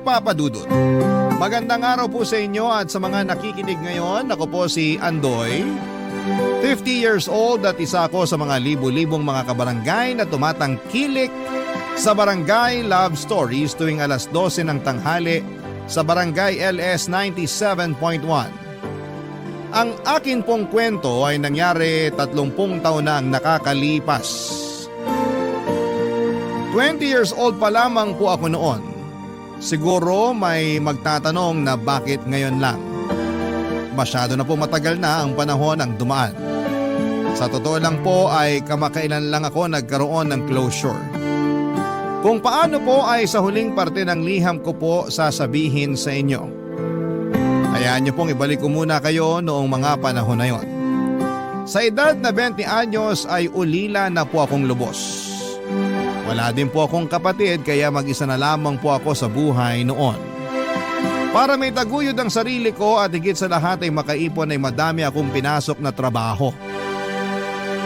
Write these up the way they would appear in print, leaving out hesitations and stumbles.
Papa Dudut. Magandang araw po sa inyo at sa mga nakikinig ngayon. Ako po si Andoy, 50 years old at isa ako sa mga libu-libong mga kabarangay na tumatangkilik sa Barangay Love Stories tuwing alas 12 ng tanghali sa Barangay LS 97.1. Ang akin pong kwento ay nangyari 30 taon na ang nakakalipas. 20 years old pa lamang po ako noon. Siguro may magtatanong na bakit ngayon lang. Masyado na po matagal na ang panahon ang dumaan. Sa totoo lang po ay kamakailan lang ako nagkaroon ng closure. Kung paano po ay sa huling parte ng liham ko po sasabihin sa inyo. Hayaan niyo pong ibalik ko muna kayo noong mga panahon na yon. Sa edad na 20 anyos ay ulila na po akong lubos. Wala din po akong kapatid kaya mag-isa na lamang po ako sa buhay noon. Para may taguyod ang sarili ko at higit sa lahat ay makaipon ay madami akong pinasok na trabaho.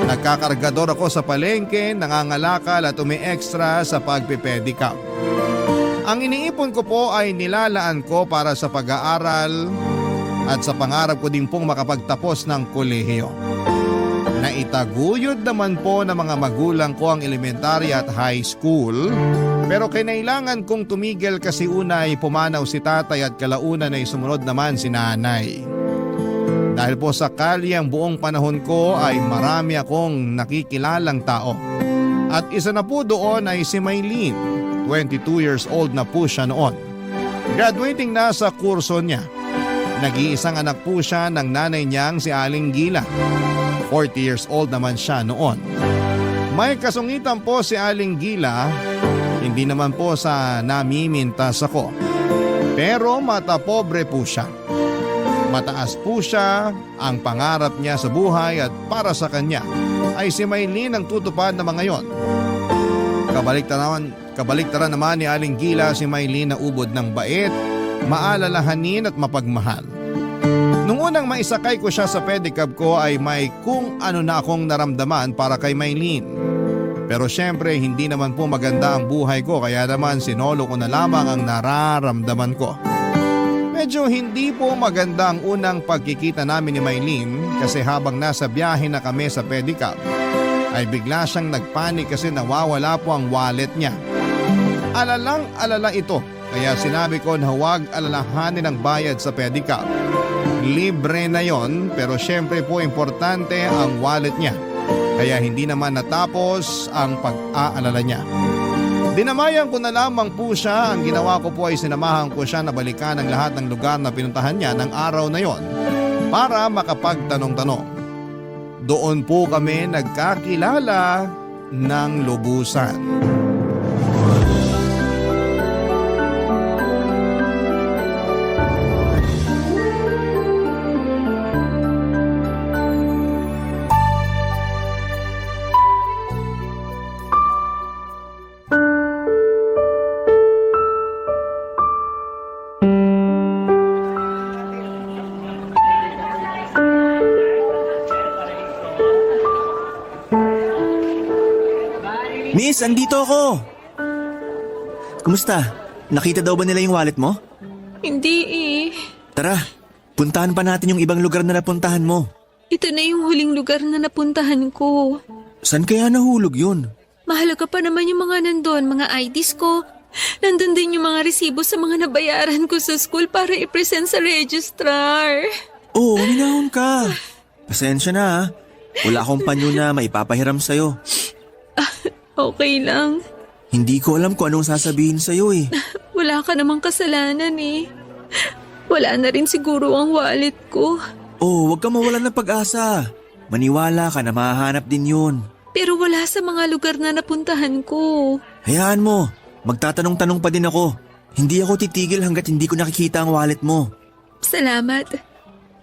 Nagkakargador ako sa palengke, nangangalakal at umi-extra sa pagpipedicab. Ang iniipon ko po ay nilalaan ko para sa pag-aaral at sa pangarap ko din pong makapagtapos ng kolehiyo. Naitaguyod naman po ng mga magulang ko ang elementary at high school pero kinailangan kong tumigil kasi una ay pumanaw si tatay at kalaunan ay sumunod naman si nanay. Dahil po sa kalyang buong panahon ko ay marami akong nakikilalang tao. At isa na po doon ay si Maylene, 22 years old na po siya noon. Graduating na sa kurso niya. Nag-iisang anak po siya ng nanay niyang si Aling Gila. 40 years old naman siya noon. May kasungitan po si Aling Gila, hindi naman po sa namimintas ako. Pero mata pobre po siya. Mataas po siya, ang pangarap niya sa buhay at para sa kanya ay si Maylene ang tutupad na mga yon. Kabaliktaran naman ni Aling Gila si Maylene na ubod ng bait, maalalahanin at mapagmahal. Nung unang maisakay ko siya sa pedicab ko ay may kung ano na akong naramdaman para kay Maylene. Pero syempre hindi naman po maganda ang buhay ko kaya naman sinolo ko na lamang ang nararamdaman ko. Medyo hindi po maganda ang unang pagkikita namin ni Maylene kasi habang nasa biyahe na kami sa pedicab ay bigla siyang nagpanik kasi nawawala po ang wallet niya. Alalang alala ito kaya sinabi ko na huwag alalahanin ang bayad sa pedicab. Libre na yon pero syempre po importante ang wallet niya. Kaya hindi naman natapos ang pag-aalala niya. Dinamayan ko na lamang po siya. Ang ginawa ko po ay sinamahan ko siya na balikan ang lahat ng lugar na pinuntahan niya ng araw na yon para makapagtanong-tanong. Doon po kami nagkakilala ng lubusan. Miss, andito ako. Kumusta? Nakita daw ba nila yung wallet mo? Hindi eh. Tara, puntahan pa natin yung ibang lugar na napuntahan mo. Ito na yung huling lugar na napuntahan ko. Saan kaya nahulog yun? Mahalaga pa naman yung mga nandun, mga IDs ko. Nandun din yung mga resibo sa mga nabayaran ko sa school para i-present sa registrar. Oo, minahon ka. Pasensya na ha. Wala akong panyo na maipapahiram sa'yo. Okay lang. Hindi ko alam kung anong sasabihin sa'yo eh. Wala ka namang kasalanan eh. Wala na rin siguro ang wallet ko. Oh, huwag ka mawalan ng pag-asa. Maniwala ka na mahahanap din yun. Pero wala sa mga lugar na napuntahan ko. Hayaan mo, magtatanong-tanong pa din ako. Hindi ako titigil hanggat hindi ko nakikita ang wallet mo. Salamat.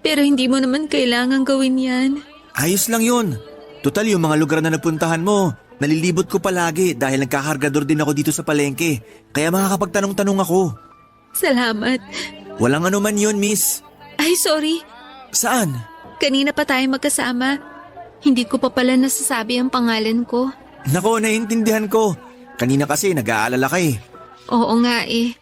Pero hindi mo naman kailangang gawin yan. Ayos lang yun. Total yung mga lugar na napuntahan mo, nalilibot ko palagi dahil nagkakargador din ako dito sa palengke. Kaya makakapagtanong-tanong ako. Salamat. Walang anuman yun, miss. Ay, sorry. Saan? Kanina pa tayo magkasama. Hindi ko pa pala nasasabi ang pangalan ko. Nako, naiintindihan ko. Kanina kasi nag-aalala ka eh. Oo nga eh.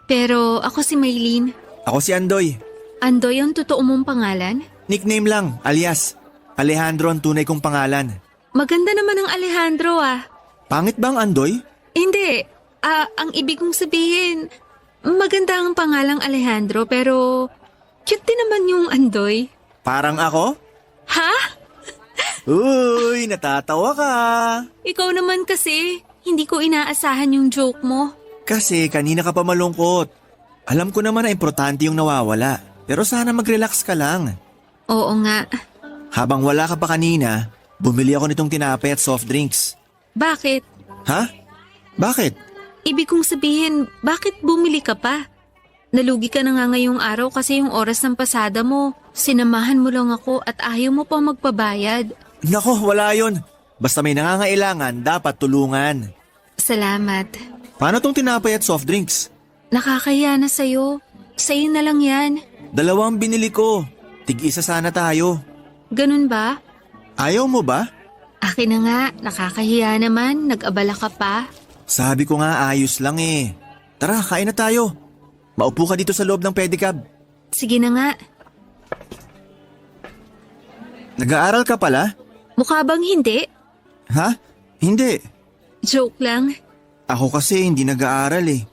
Pero ako si Maylene. Ako si Andoy. Andoy ang totoo mong pangalan? Nickname lang, alias. Alejandro ang tunay kong pangalan. Maganda naman ang Alejandro ah. Pangit ba ang Andoy? Hindi. Ang ibig kong sabihin, maganda ang pangalang Alejandro pero cute din naman yung Andoy. Parang ako? Ha? Uy, natatawa ka. Ikaw naman kasi, hindi ko inaasahan yung joke mo. Kasi kanina ka pa malungkot. Alam ko naman na importante yung nawawala. Pero sana mag-relax ka lang. Oo nga. Habang wala ka pa kanina, bumili ako nitong tinapay at soft drinks. Bakit? Ha? Bakit? Ibig kong sabihin, bakit bumili ka pa? Nalugi ka na nga ngayong araw kasi yung oras ng pasada mo. Sinamahan mo lang ako at ayaw mo pa magpabayad. Nako, wala yun. Basta may nangangailangan, dapat tulungan. Salamat. Paano tong tinapay at soft drinks? Nakakaya na sa'yo. Sa'yo na lang yan. 2 binili ko. Tig-isa sana tayo. Ganun ba? Ayaw mo ba? Akin na nga, nakakahiya naman. Nag-abala ka pa. Sabi ko nga ayos lang eh. Tara, kain na tayo. Maupo ka dito sa loob ng pedicab. Sige na nga. Nag-aaral ka pala? Mukha bang hindi? Ha? Hindi. Joke lang. Ako kasi hindi nag-aaral eh.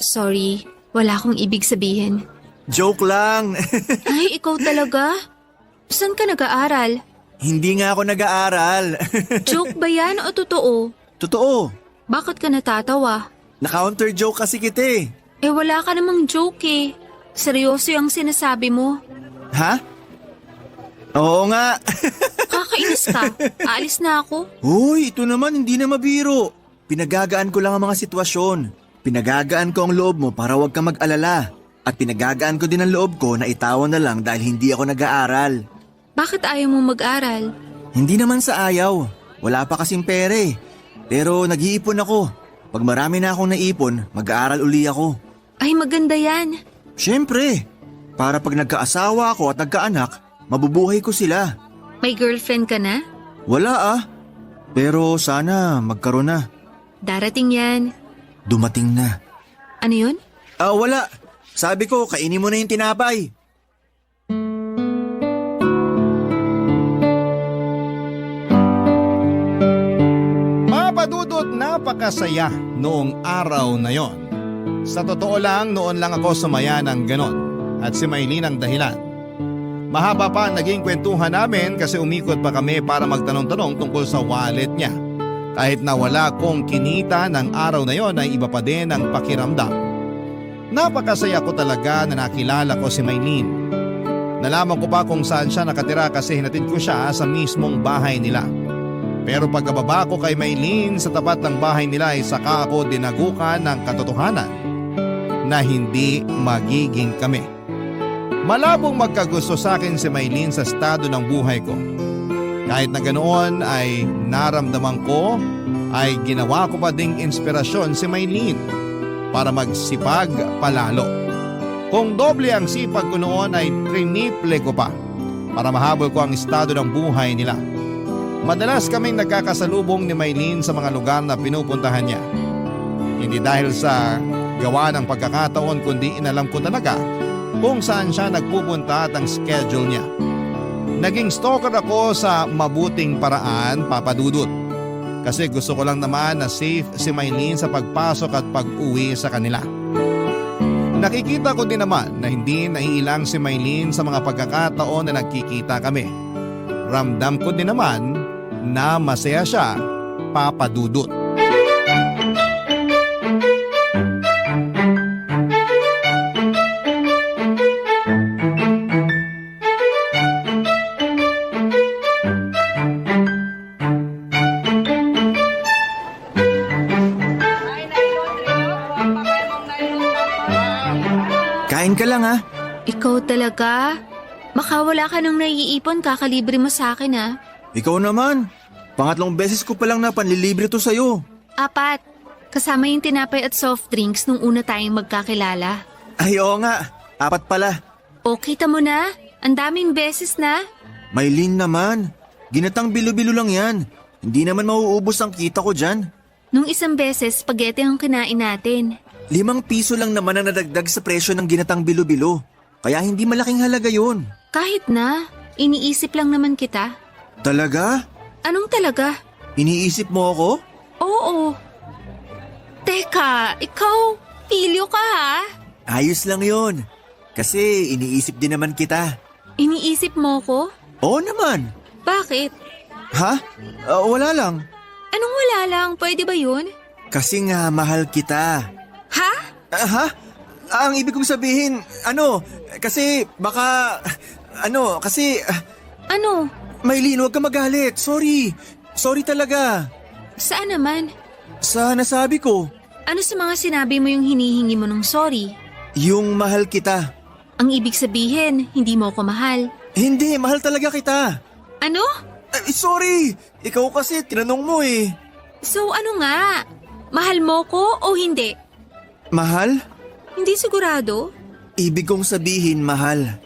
Sorry, wala akong ibig sabihin. Joke lang. Ay, ikaw talaga? Saan ka nag-aaral? Hindi nga ako nag-aaral. Joke ba yan o totoo? Totoo. Bakit ka natatawa? Na-counter joke kasi kita eh. Eh wala ka namang joke eh. Seryoso yung sinasabi mo. Ha? Oo nga. Kakainis ka. Aalis na ako. Uy, ito naman hindi na mabiro. Pinagagaan ko lang ang mga sitwasyon. Pinagagaan ko ang loob mo para huwag ka mag-alala. At pinagagaan ko din ang loob ko na itawan na lang dahil hindi ako nag-aaral. Bakit ayaw mo mag-aral? Hindi naman sa ayaw. Wala pa kasing pere. Pero nag-iipon ako. Pag marami na akong naipon, mag-aaral uli ako. Ay maganda yan. Siyempre, para pag nagkaasawa ako at nagkaanak, mabubuhay ko sila. May girlfriend ka na? Wala ah. Pero sana magkaroon na. Darating yan. Dumating na. Ano yun? Wala. Sabi ko, kainin mo na yung tinapay. Papadudot, napakasaya noong araw na yon. Sa totoo lang, noon lang ako sumaya ng ganon. At si Maylene ang dahilan. Mahaba pa ang naging kwentuhan namin kasi umikot pa kami para magtanong-tanong tungkol sa wallet niya. Kahit na wala kong kinita ng araw na yon ay iba pa din ang pakiramdam. Napakasaya ko talaga na nakilala ko si Maylene. Nalaman ko pa kung saan siya nakatira kasi hinatid ko siya sa mismong bahay nila. Pero pagkababa ko kay Maylene sa tapat ng bahay nila ay saka ako dinagukan ng katotohanan na hindi magiging kami. Malabong magkagusto sa akin si Maylene sa estado ng buhay ko. Kahit na ganoon ay naramdaman ko ay ginawa ko pa ding inspirasyon si Maylene para magsipag palalo. Kung doble ang sipag ko noon ay triniple ko pa para mahabol ko ang estado ng buhay nila. Madalas kaming nagkakasalubong ni Maylene sa mga lugar na pinupuntahan niya. Hindi dahil sa gawa ng pagkakataon kundi inalam ko talaga kung saan siya nagpupunta at ang schedule niya. Naging stalker ako sa mabuting paraan, Papadudot. Kasi gusto ko lang naman na safe si Maylene sa pagpasok at pag-uwi sa kanila. Nakikita ko din naman na hindi naiilang si Maylene sa mga pagkakataon na nagkikita kami. Ramdam ko din naman na masaya siya, Papadudot. Kain ka lang ha. Ikaw talaga? Makawala ka nang naiipon, kakalibre mo sa akin ah. Ikaw naman. Pangatlong beses ko palang na panlilibre to sa'yo. 4. Kasama yung tinapay at soft drinks nung una tayong magkakilala. Ay oo nga, 4 pala. O kita mo na? Ang daming beses na. Maylene naman, ginatang bilo-bilo lang yan. Hindi naman mauubos ang kita ko dyan. Nung isang beses, spaghetti ang kinain natin. ₱5 lang naman ang nadagdag sa presyo ng ginatang bilo-bilo. Kaya hindi malaking halaga yun. Kahit na, iniisip lang naman kita. Talaga? Anong talaga? Iniisip mo ako? Oo. Teka, ikaw, pilyo ka ha? Ayos lang yun. Kasi iniisip din naman kita. Iniisip mo ko? Oo naman. Bakit? Ha? Wala lang. Anong wala lang? Pwede ba yun? Kasi nga mahal kita. Ha? Ha? Ang ibig kong sabihin, kasi baka, kasi, Ano? Maylin, huwag ka magalit. Sorry. Sorry talaga. Saan naman? Sa nasabi ko, Ano sa mga sinabi mo yung hinihingi mo ng sorry? yung mahal kita. Ang ibig sabihin, hindi mo ko mahal. Hindi, mahal talaga kita. Ano? Sorry. Ikaw kasi, tinanong mo eh. So ano nga? Mahal mo ko o hindi? Mahal? Hindi sigurado. Ibig kong sabihin mahal.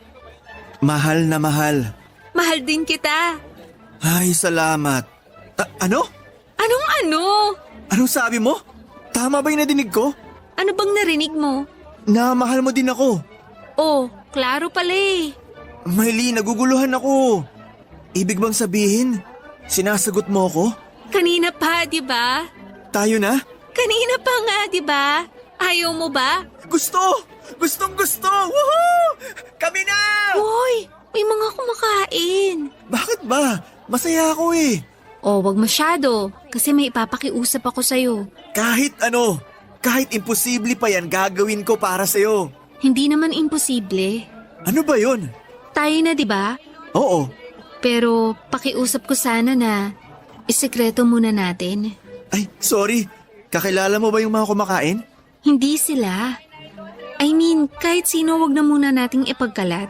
Mahal na mahal. Mahal din kita. Ay, salamat. Ano? Anong ano? Anong sabi mo? Tama ba yung nadinig ko? Ano bang narinig mo? Na mahal mo din ako. Oh, klaro pala eh. Maylin, naguguluhan ako. Ibig bang sabihin, sinasagot mo ako? Kanina pa, di ba? Tayo na? Kanina pa nga, di ba? Ayaw mo ba? Gusto! Gustong gusto! Woohoo! Kami na! Hoy, may mga kumakain. Bakit ba? Masaya ako eh. Oh, wag masyado. Kasi may ipapakiusap ako sa'yo. Kahit imposible pa yan gagawin ko para sa'yo. Hindi naman imposible. Ano ba yun? Tayo na, di ba? Oo. Pero pakiusap ko sana na isekreto muna natin. Ay, sorry. Kakilala mo ba yung mga kumakain? Hindi sila. I mean, kahit sino wag na muna nating ipagkalat.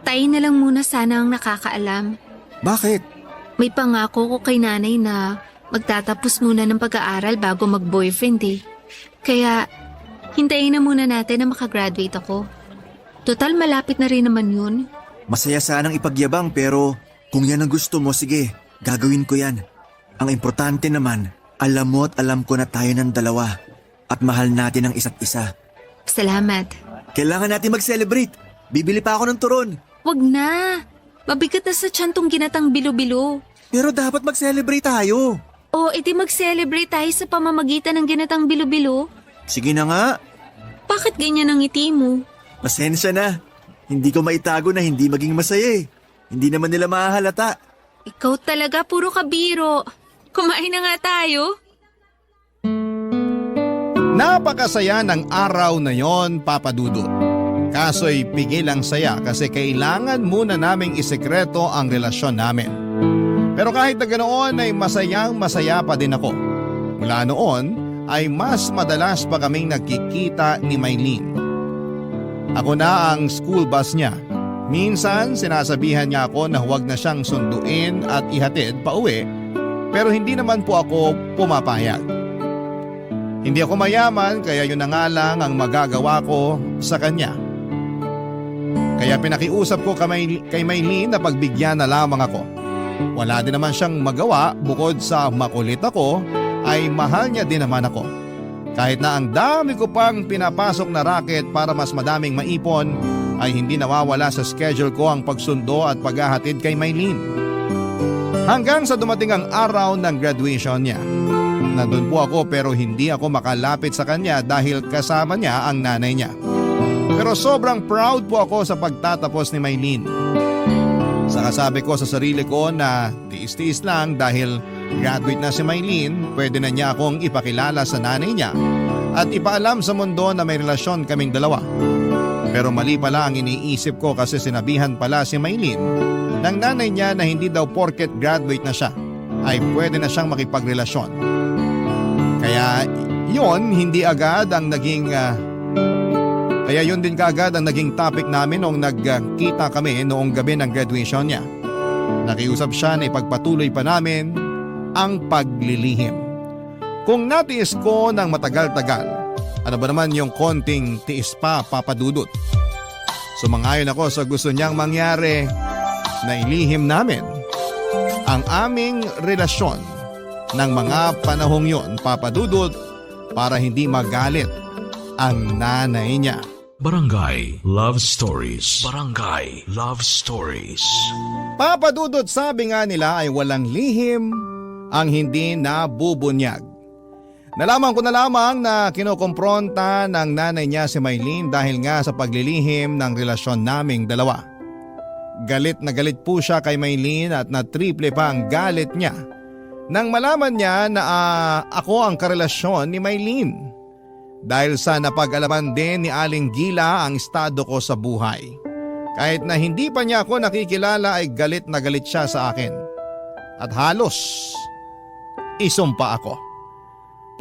Tayo na lang muna sana ang nakakaalam. Bakit? May pangako ko kay nanay na magtatapos muna ng pag-aaral bago mag-boyfriend eh. Kaya, hintayin na muna natin na makagraduate ako. Total malapit na rin naman yun. Masaya sanang ipagyabang pero kung yan ang gusto mo, sige, gagawin ko yan. Ang importante naman, alam mo at alam ko na tayo ng dalawa at mahal natin ang isa't isa. Salamat. Kailangan natin mag-celebrate. Bibili pa ako ng turon. Wag na. Mabigat na sa tiyan tong ginatang bilo-bilo. Pero dapat mag-celebrate tayo. O, edi mag-celebrate tayo sa pamamagitan ng ginatang bilo-bilo. Sige na nga. Bakit ganyan ang ngiti mo? Pasensya na. Hindi ko maitago na hindi maging masaya eh. Hindi naman nila mahahalata. Ikaw talaga puro kabiro. Kumain na nga tayo. Napakasaya ng araw na yon, Papa Dudut. Kaso'y pigil ang saya kasi kailangan muna naming isekreto ang relasyon namin. Pero kahit na ganoon ay masayang-masaya pa din ako. Mula noon ay mas madalas pa kaming nagkikita ni Maylin. Ako na ang school bus niya. Minsan sinasabihan niya ako na huwag na siyang sunduin at ihatid pa uwi, pero hindi naman po ako pumapayag. Hindi ako mayaman kaya yun na nga lang ang magagawa ko sa kanya. Kaya pinakiusap ko kay Maylin na pagbigyan na lamang ako. Wala din naman siyang magawa bukod sa makulit ako ay mahal niya din naman ako. Kahit na ang dami ko pang pinapasok na racket para mas madaming maipon ay hindi nawawala sa schedule ko ang pagsundo at paghahatid kay Maylin. Hanggang sa dumating ang araw ng graduation niya. Nandun po ako pero hindi ako makalapit sa kanya dahil kasama niya ang nanay niya. Pero sobrang proud po ako sa pagtatapos ni Maylin. Saka sabi ko sa sarili ko na tiis-tiis lang dahil graduate na si Maylin, pwede na niya akong ipakilala sa nanay niya at ipaalam sa mundo na may relasyon kaming dalawa. Pero mali pala ang iniisip ko kasi sinabihan pala si Maylin ng nanay niya na hindi daw porket graduate na siya ay pwede na siyang makipagrelasyon. Kaya yun hindi agad ang naging Kaya yun din kaagad ang naging topic namin noong nagkita kami noong gabi ng graduation niya. Nakiusap siya na ipagpatuloy pa namin ang paglilihim. Kung natiis ko ng matagal-tagal, ano ba naman yung konting tiis pa, Papa Dudut? Sumangayon ako sa gusto niyang mangyari na ilihim namin ang aming relasyon ng mga panahong yon, Papa Dudut, para hindi magalit ang nanay niya. Barangay Love Stories. Barangay Love Stories. Papadudot, sabi nga nila ay walang lihim ang hindi nabubunyag. Nalaman ko na lamang na kinokompronta ng nanay niya si Maylene dahil nga sa paglilihim ng relasyon naming dalawa. Galit na galit po siya kay Maylene at na triple pa ang galit niya nang malaman niya na ako ang karelasyon ni Maylene. Dahil sa napag-alaman din ni Aling Gila ang estado ko sa buhay. Kahit na hindi pa niya ako nakikilala ay galit na galit siya sa akin. At halos isumpa ako.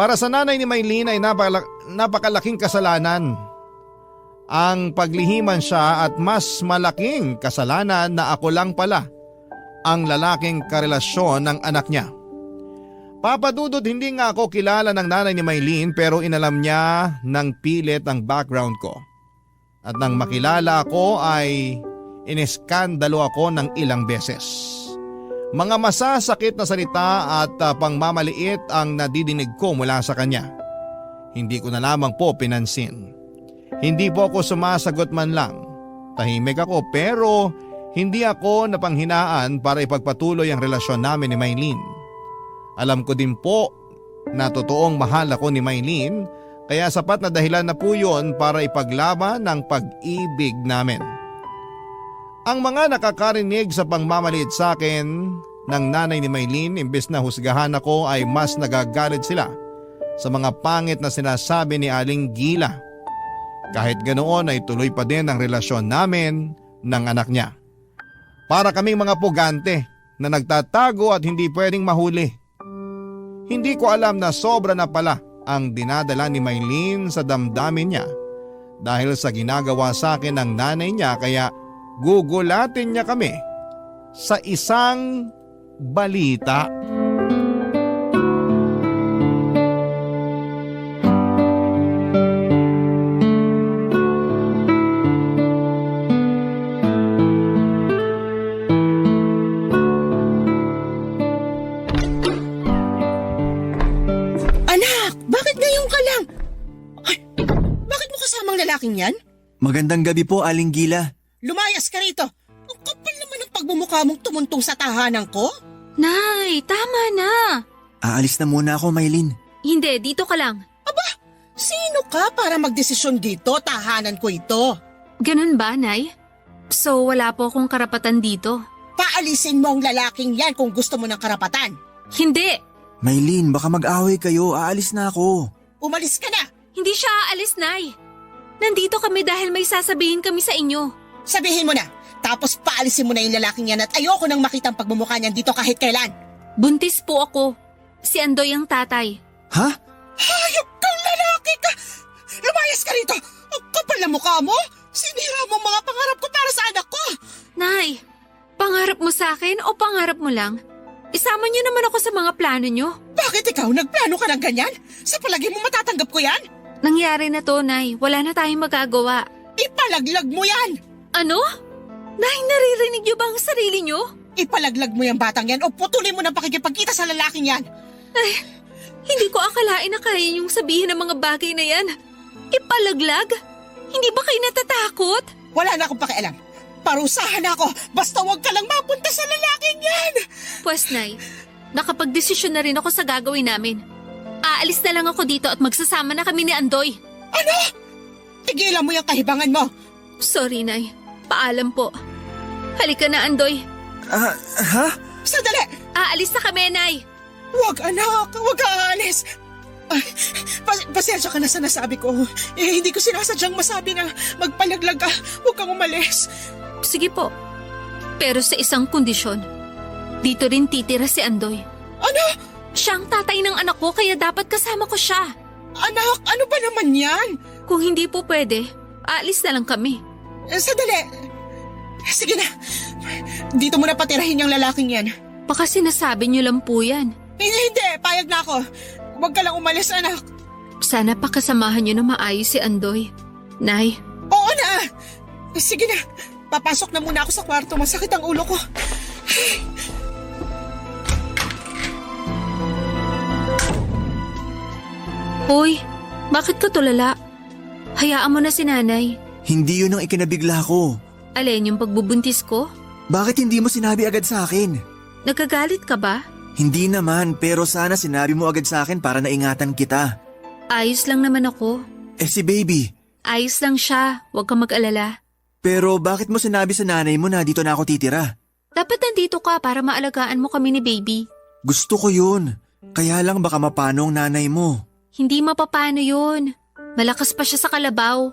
Para sa nanay ni Maylene ay napakalaking kasalanan ang paglihiman siya at mas malaking kasalanan na ako lang pala ang lalaking karelasyon ng anak niya. Papadudod, hindi nga ako kilala ng nanay ni Maylene pero inalam niya ng pilit ang background ko. At nang makilala ako ay iniskandalo ako ng ilang beses. Mga masasakit na salita at pangmamaliit ang nadidinig ko mula sa kanya. Hindi ko na lamang po pinansin. Hindi po ako sumasagot man lang. Tahimik ako pero hindi ako napanghinaan para ipagpatuloy ang relasyon namin ni Maylene. Alam ko din po na totoong mahal ako ni Maylene kaya sapat na dahilan na po yun para ipaglaban ang pag-ibig namin. Ang mga nakakarinig sa pangmamaliit sa akin ng nanay ni Maylene imbes na husgahan ako ay mas nagagalit sila sa mga pangit na sinasabi ni Aling Gila. Kahit ganoon ay tuloy pa din ang relasyon namin ng anak niya. Para kaming mga pugante na nagtatago at hindi pwedeng mahuli. Hindi ko alam na sobra na pala ang dinadala ni Maylene sa damdamin niya dahil sa ginagawa sa akin ng nanay niya kaya gugulatin niya kami sa isang balita. Lalaking yan? Magandang gabi po, Aling Gila. Lumayas ka rito. Ang kapal naman ng pagmumukha mong tumuntong sa tahanan ko. Nay, tama na. Aalis na muna ako, Maylene. Hindi, dito ka lang. Aba, sino ka para magdesisyon dito? Tahanan ko ito. Ganun ba, Nay? So wala po akong karapatan dito? Paalisin mo ang lalaking yan kung gusto mo ng karapatan. Hindi! Maylene, baka mag-away kayo. Aalis na ako. Umalis ka na. Hindi siya aalis, Nay. Nandito kami dahil may sasabihin kami sa inyo. Sabihin mo na. Tapos paalisin mo na yung lalaking yan at ayoko nang makita ang pagmumukha niyan dito kahit kailan. Buntis po ako. Si Andoy ang tatay. Ha? Hayop kang lalaki ka! Lumayas ka rito! Ang kapal na mukha mo! Sinira mo ang mga pangarap ko para sa anak ko! Nay, pangarap mo sa akin o pangarap mo lang? Isama niyo naman ako sa mga plano niyo. Bakit ikaw nagplano ka ng ganyan? Sa palagi mo matatanggap ko yan? Nangyari na to, Nay. Wala na tayong magagawa. Ipalaglag mo yan! Ano? Nay, naririnig niyo ba ang sarili niyo? Ipalaglag mo yung batang yan o putulin mo ng pakikipagkita sa lalaking yan! Ay, hindi ko akalain na kaya niyong sabihin ang mga bagay na yan. Ipalaglag? Hindi ba kayo natatakot? Wala na akong pakialam. Parusahan na ako basta huwag ka lang mapunta sa lalaking yan! Pwes, Nay, nakapagdesisyon na rin ako sa gagawin namin. Aalis na lang ako dito at magsasama na kami ni Andoy. Ano? Tigilan mo yung kahibangan mo! Sorry, Nay. Paalam po. Halika na, Andoy. Ha? Sandali! Aalis na kami, Nay. Huwag anak! Huwag ka aalis! Ay, pasensya ka na sa nasabi ko. Hindi ko sinasadyang masabi na magpalaglag ka. Huwag kang umalis. Sige po. Pero sa isang kondisyon. Dito rin titira si Andoy. Ano? Siya ang tatay ng anak ko kaya dapat kasama ko siya. Anak, ano ba naman yan? Kung hindi po pwede, aalis na lang kami. Sandali. Sige na. Dito mo na patirahin yung lalaking yan. Baka sinasabi niyo lang po yan. Hindi. Payag na ako. Huwag ka lang umalis, anak. Sana pakasamahan niyo na maayos si Andoy. Nay. Oo na. Sige na. Papasok na muna ako sa kwarto. Masakit ang ulo ko. Hoy, bakit ka tulala? Hayaan mo na si nanay. Hindi yun ang ikinabigla ko. Alin yung pagbubuntis ko? Bakit hindi mo sinabi agad sa akin? Nagkagalit ka ba? Hindi naman, pero sana sinabi mo agad sa akin para naingatan kita. Ayos lang naman ako. Eh si baby, Ayos lang siya, huwag kang mag-alala. pero bakit mo sinabi sa nanay mo na dito na ako titira? Dapat nandito ka para maalagaan mo kami ni baby. Gusto ko yun. Kaya lang baka mapano ang nanay mo. Hindi mapapano yun. Malakas pa siya sa kalabaw.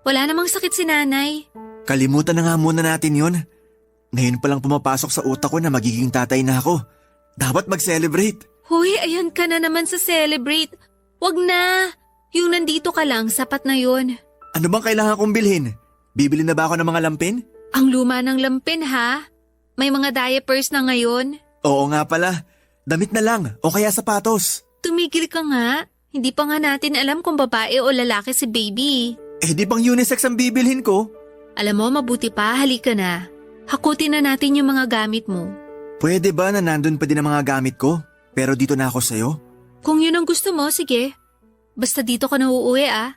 Wala namang sakit si nanay. Kalimutan na nga muna natin yun. Ngayon palang pumapasok sa utak ko na magiging tatay na ako. Dapat mag-celebrate. Huy, ayan ka na naman sa celebrate. Wag na. Yung nandito ka lang, sapat na yun. Ano bang kailangan kong bilhin? Bibili na ba ako ng mga lampin? Ang luma ng lampin ha? May mga diapers na ngayon. Oo nga pala. Damit na lang o kaya sapatos. Tumigil ka nga. Hindi pa nga natin alam kung babae o lalaki si baby. Eh di pang unisex ang bibilhin ko. Alam mo, mabuti pa, halika na. Hakutin na natin yung mga gamit mo. Pwede ba na nandun pa din ang mga gamit ko? Pero dito na ako sa'yo? Kung yun ang gusto mo, sige. Basta dito ka na uuwi ah.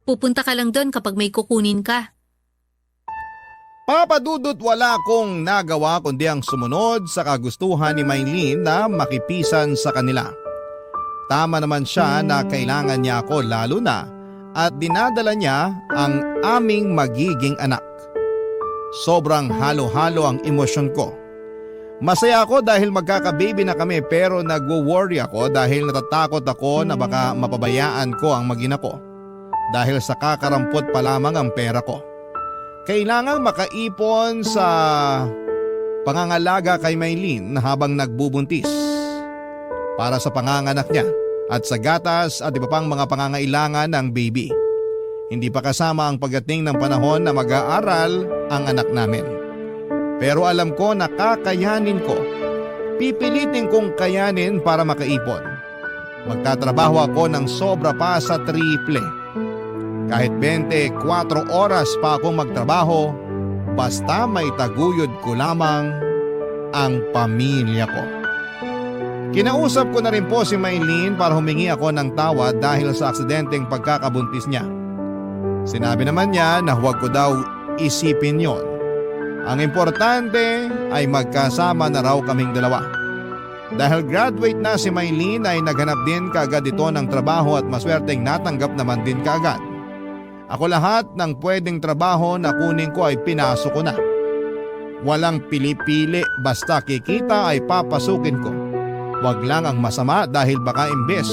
Pupunta ka lang doon kapag may kukunin ka. Papadudot wala kong nagawa kundi ang sumunod sa kagustuhan ni Maylene na makipisan sa kanila. Tama naman siya na kailangan niya ako lalo na at dinadala niya ang aming magiging anak. Sobrang halo-halo ang emosyon ko. Masaya ako dahil magkaka-baby na kami pero nagwo-worry ako dahil natatakot ako na baka mapabayaan ko ang mag-ina ko dahil sa kakarampot pa lamang ang pera ko. Kailangang makaipon sa pangangalaga kay Maylene habang nagbubuntis para sa panganganak niya at sa gatas at iba pang mga pangangailangan ng baby. Hindi pa kasama ang pagdating ng panahon na mag-aaral ang anak namin. Pero alam ko na kakayanin ko. Pipilitin kong kayanin para makaipon. Magtatrabaho ako ng sobra pa sa triple. Kahit 24 oras pa akong magtrabaho, basta may taguyod ko lamang ang pamilya ko. Kinausap ko na rin po si Maylene para humingi ako ng tawad dahil sa aksidenteng pagkakabuntis niya. Sinabi naman niya na huwag ko daw isipin yon. Ang importante ay magkasama na raw kaming dalawa. Dahil graduate na si Maylene ay naghanap din kaagad ito ng trabaho at maswerteng natanggap naman din kaagad. Ako lahat ng pwedeng trabaho na kunin ko ay pinasok ko na. Walang pili-pili basta kikita ay papasukin ko. Wag lang ang masama dahil baka imbes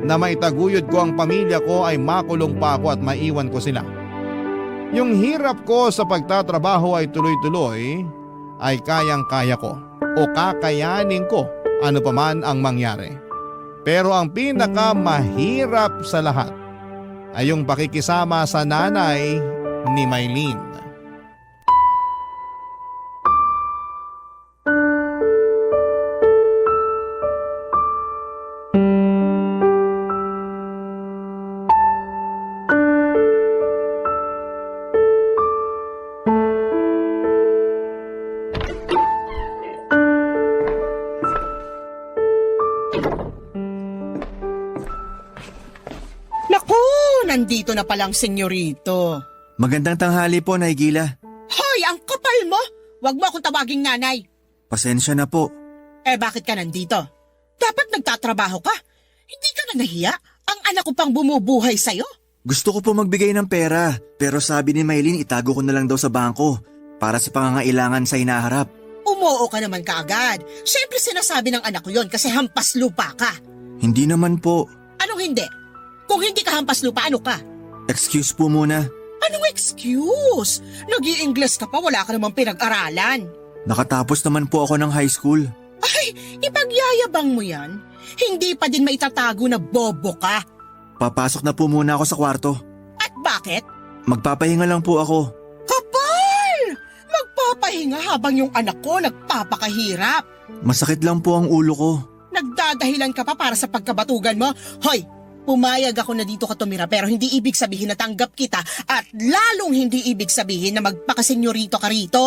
na maitaguyod ko ang pamilya ko ay makulong pa ako at maiwan ko sila. Yung hirap ko sa pagtatrabaho ay tuloy-tuloy ay kayang-kaya ko o kakayanin ko ano paman ang mangyari. Pero ang pinaka mahirap sa lahat ay yung pakikisama sa nanay ni Maylene. Naku, nandito na palang senyorito. Magandang tanghali po, Naigila. Hoy, ang kapal mo! Huwag mo akong tawaging nanay. Pasensya na po. Eh bakit ka nandito? Dapat nagtatrabaho ka. Hindi ka na nahiya? Ang anak ko pang bumubuhay sa'yo. Gusto ko po magbigay ng pera, pero sabi ni Maylene itago ko na lang daw sa bangko para sa pangangailangan sa hinaharap. Umuo ka naman kaagad. Siyempre sinasabi ng anak ko yon kasi hampas lupa ka. Hindi naman po. Anong hindi? Kung hindi ka hampas lupa, ano ka? Excuse po muna. Anong excuse? Nag-i-Ingles ka pa, wala ka namang pinag-aralan. Nakatapos naman po ako ng high school. Ay, ipagyayabang mo yan. Hindi pa din maitatago na bobo ka. Papasok na po muna ako sa kwarto. At bakit? Magpapahinga lang po ako. Kapal! Magpapahinga habang yung anak ko nagpapakahirap. Masakit lang po ang ulo ko. Nagdadahilan ka pa para sa pagkabatugan mo. Hoy, pumayag ako na dito ka tumira pero hindi ibig sabihin na tanggap kita at lalong hindi ibig sabihin na magpakasenyorito ka rito.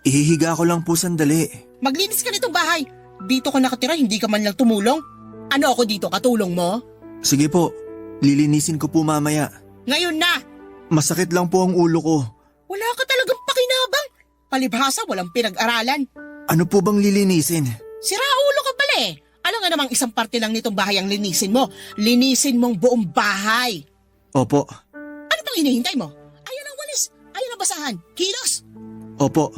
Ihihiga ko lang po sandali. Maglinis ka nitong bahay. Dito ka nakatira, hindi ka man lang tumulong. Ano ako dito, katulong mo? Sige po, lilinisin ko po mamaya. Ngayon na, Masakit lang po ang ulo ko. Wala ka talagang pakinabang. Palibhasa, walang pinag-aralan. Ano po bang lilinisin? Sira ulo ka pala eh. Alam nga namang isang parte lang nitong bahay ang linisin mo. Linisin mong buong bahay. Opo. Ano pang hinihintay mo? Ayun ang walis. Ayun ang basahan. Kilos. Opo.